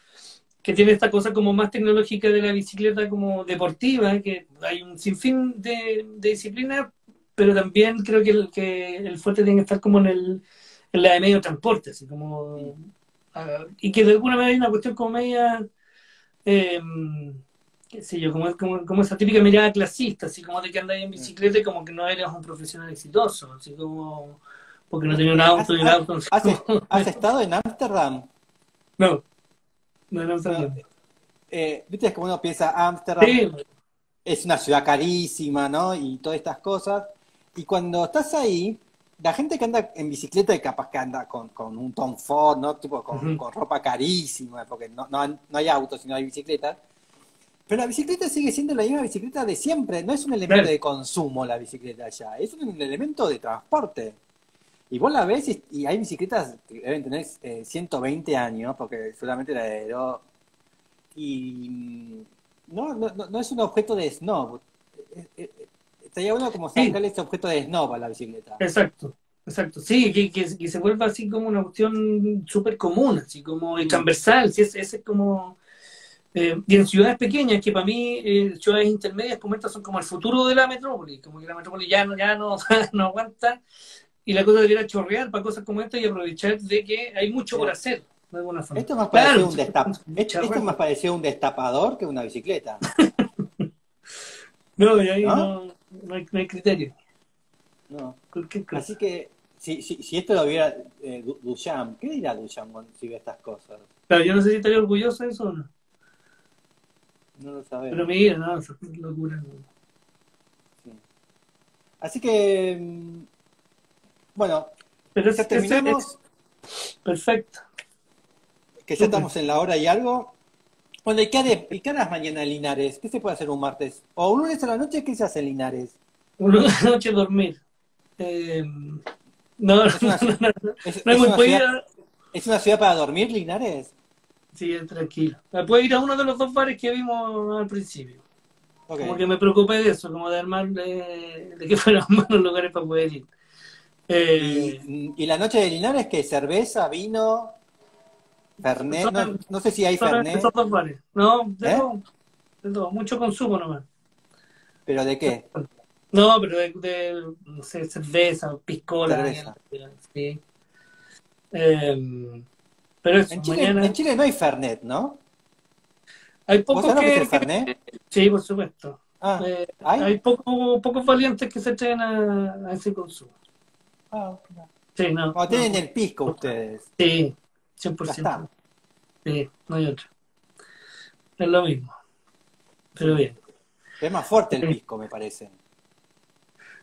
que tiene esta cosa como más tecnológica de la bicicleta como deportiva, que hay un sinfín de disciplinas, pero también creo que el fuerte tiene que estar como en la de medio transporte, así Mm. como, y que de alguna manera hay una cuestión como media, eh, qué sé yo, como esa típica mirada clasista, así como de que andas en Mm. bicicleta y como que no eres un profesional exitoso, así como porque no No, tenía un auto y el auto, no sé has estado en Ámsterdam? no, no, no, Bueno, también. viste, es como uno piensa, Ámsterdam Sí, es una ciudad carísima, ¿no? Y todas estas cosas. Y cuando estás ahí, la gente que anda en bicicleta y capaz que anda con un Tom Ford, ¿no? Tipo ujú, con ropa carísima, porque no hay autos, sino hay bicicletas. Pero la bicicleta sigue siendo la misma bicicleta de siempre. No es un elemento claro. de consumo la bicicleta ya, es un elemento de transporte. Y vos la ves y hay bicicletas que deben tener 120 años, porque solamente la heredó. Y no es un objeto de snob. Estaría bueno como Sí, sacarle ese objeto de snob a la bicicleta. exacto, exacto. Sí, que se vuelva así como una cuestión súper común, así como Mm. transversal, sí, es como... y en ciudades pequeñas, que para mí, ciudades intermedias como estas son como el futuro de la metrópoli, como que la metrópoli ya no, no aguanta, y la cosa debería chorrear para cosas como esta y aprovechar de que hay mucho por Mira, hacer, de alguna forma. esto más Claro, pareció un esto más pareció un destapador que una bicicleta, no, y ahí ¿no? no hay criterio, No. cualquier Así cosa. que si esto lo viera Duchamp, ¿qué dirá Duchamp si ve estas cosas? Claro, yo no sé si estaría orgulloso de eso o no, No lo pero sabemos. mira, no, eso es locura. No. Sí. Así que, bueno, Pero ya es terminamos, perfecto, que ya súper. estamos en la hora y algo. Bueno, ¿y qué harás mañana en Linares? ¿Qué se puede hacer un martes? O un lunes a la noche, ¿qué se hace en Linares? Una noche dormir. Eh, no, ¿Es una, ci- no hemos podido. es una ciudad para dormir, Linares? Sí, tranquilo. Puedo ir a uno de los dos bares que vimos al principio. Como Ok. que me preocupé de eso, como de armar, de que fueran buenos lugares para poder ir. Eh, ¿Y la noche de Linares qué? ¿Cerveza, vino, Fernet? No, solamente, no sé si hay solamente Fernet. esos dos bares. No, ¿Eh? de todo, mucho consumo nomás. ¿Pero de qué? No, pero no sé, cerveza, piscola, Cerveza. sí. Eh, pero eso, En mañana Chile no hay Fernet, ¿no? hay ¿Vos pocos sabés lo que es el Fernet? sí, por supuesto. Ah, ¿hay? Hay pocos valientes que se atreven a ese consumo. Ah, no. Sí, no, Bueno, no, tienen el pisco ustedes. sí, cien por Ya ciento está. Sí, no hay otro. Es lo mismo, pero Sí. bien. Es más fuerte el Eh, pisco, me parece.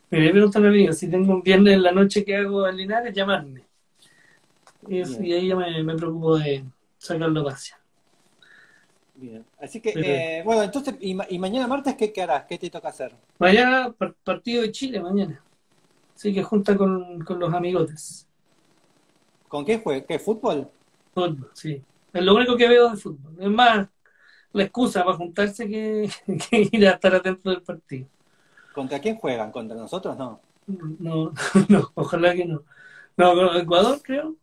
Me pregunta un amigo, si tengo un viernes en la noche que hago en Linares, llamarme. Bien, Y ahí ya me preocupo de sacarlo hacia. bien. Así que, Pero bien. bueno, entonces, y mañana martes, ¿qué harás? ¿Qué te toca hacer? Mañana, partido de Chile, mañana. Así que junta con los amigotes. ¿Con qué juegue? ¿Qué fútbol? Fútbol, sí. Es lo único que veo de fútbol. Es más, la excusa para juntarse que ir a estar atento del partido. ¿Contra quién juegan? ¿Contra nosotros? No. No, no, ojalá que no. No, con Ecuador creo.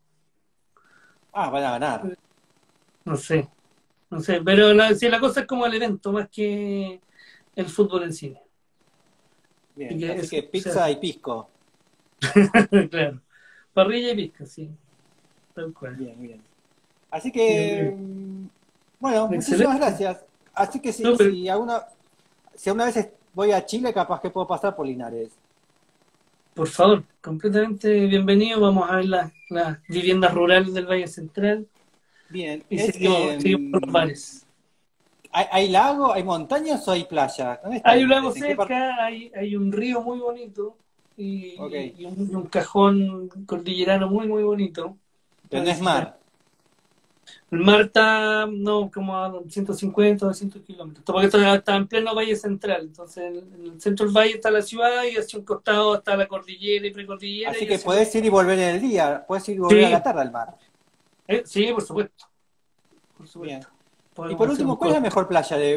Ah, van a ganar. No sé, no sé. Pero si la cosa es como el evento, más que el fútbol en sí. Así Bien, que así que eso se pizza hace. y pisco. Claro. Parrilla y pizca, sí. Tal cual. Bien, bien. Así Bien, que, bien. bueno, muchísimas Excelente. gracias. Así que Súper. si alguna vez voy a Chile, capaz que puedo pasar por Linares. Por favor, completamente bienvenido. Vamos a ver las viviendas rurales del Valle Central Bien, y seguimos por los bares. ¿hay lago, hay montañas o hay playa? ¿Dónde está Hay un lago Linares? ¿En qué parte? cerca, hay un río muy bonito Ok, y un cajón cordillerano muy, muy bonito pero para no es visitar. mar. El mar está, no, como a 150 o 200 kilómetros, porque está en pleno Valle Central. Entonces, en el centro del valle está la ciudad y hacia un costado está la cordillera y precordillera Así y que hacia el otro. podés ir y volver en el día, podés ir y volver a la Sí, tarde al mar. sí, por supuesto, por Bien. supuesto. Y Podemos por hacer un último, corto.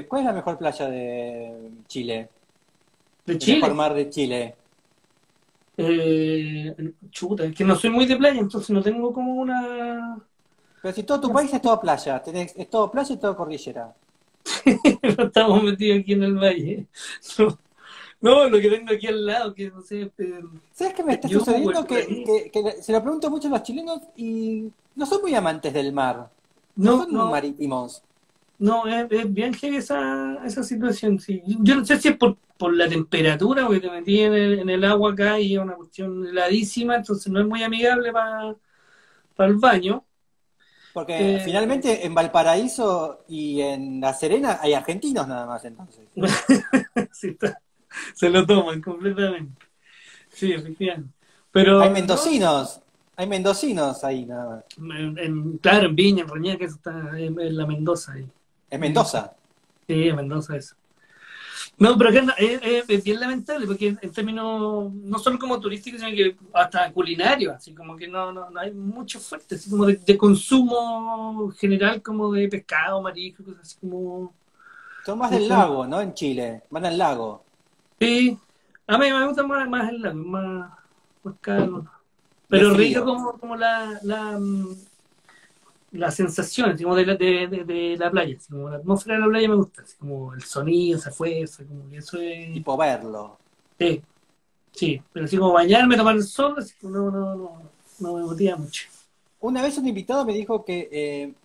cuál es la mejor playa de Chile? ¿De El mejor Chile? mar de Chile. Chuta, es que no soy muy de playa, entonces no tengo como una... Pero si todo tu país es todo playa, es todo playa y todo cordillera. No estamos metidos aquí en el valle. No, no, lo que tengo aquí al lado, que no sé, ¿Sabes qué me está Peyúgue, sucediendo? por ahí. Se lo pregunto mucho a los chilenos y no son muy amantes del mar. No No, son no, marítimos. no, es bien heavy esa situación, sí. Yo no sé si es por la temperatura, porque te metí en el agua acá y es una cuestión heladísima, entonces no es muy amigable para el baño. Porque Eh, finalmente en Valparaíso y en La Serena hay argentinos nada más entonces. sí, se lo toman completamente. Sí, efectivamente. Hay Pero no, mendocinos, hay mendocinos ahí nada más. claro, en Viña, en Reñaca, eso está en la Mendoza ahí. Es Sí, sí, Mendoza. sí, en Mendoza eso. No, pero acá es bien lamentable porque en términos no solo como turísticos, sino que hasta culinarios, así como que no hay mucho fuerte, así como de consumo general, como de pescado, marisco, cosas así como. Son más del Como lago, ¿no? En Chile. Van al lago. sí, a mí me gusta más el lago, más caro. No es Pero rico frío. como la sensación, así como de la playa, así como la atmósfera de la playa me gusta, así como el sonido, esa fuerza, como que eso es. Tipo verlo. Sí, sí, pero así como bañarme, tomar el sol, así que no me motiva mucho. Una vez un invitado me dijo que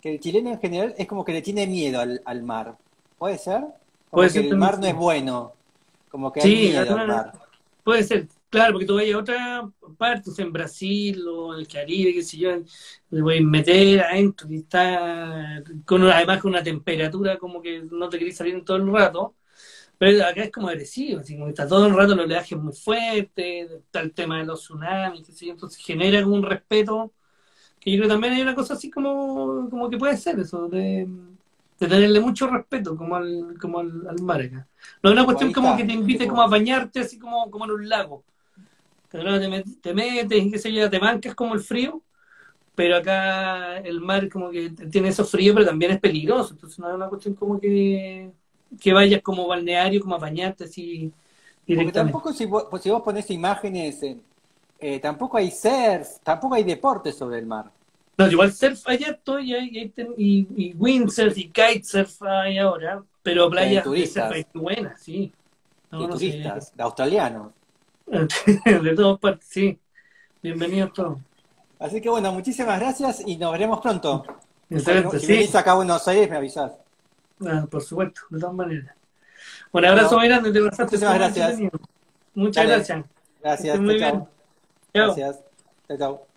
el chileno en general es como que le tiene miedo al mar. ¿Puede ser? Puede Como que ser el también, mar no es sí. bueno. Como que hay Sí, miedo al mar. puede ser, claro, porque tú vayas a otra parte, o sea, en Brasil o en el Caribe, qué sé yo, te voy a meter adentro y está además con una temperatura como que no te querés salir en todo el rato. Pero acá es como agresivo, así como que está todo el rato el oleaje muy fuerte, está el tema de los tsunamis, qué sé yo, entonces genera como un respeto, que yo creo que también hay una cosa así como que puede ser eso, de tenerle mucho respeto al mar acá. No es una Pues cuestión ahí como está, que te ¿qué te invite puedo como a decir? bañarte así como en un lago. Que no te metes y qué sé yo, te mancas como el frío, pero acá el mar como que tiene eso frío, pero también es peligroso. Entonces no es una cuestión como que vayas como balneario, como a bañarte así Porque directamente. tampoco si vos ponés imágenes, tampoco hay surf, tampoco hay deportes sobre el mar. No, igual surf allá estoy, y windsurf y kitesurf hay ahora, pero Pero hay playas de surf hay turistas, buenas, sí. y No, no sé. turistas, australianos. De todas partes, sí. Bienvenidos todos. Así que bueno, muchísimas gracias y nos veremos pronto. Excelente, Si sí. venís acá a Buenos Aires, me avisás. Ah, por supuesto, de todas maneras. Un abrazo Bueno, muy grande, te pasaste, muchísimas estuvo muy gracias. entretenido. Muchas Dale, gracias. Que estés gracias, chao, muy bien. chao. Chao. Gracias, chao, chao.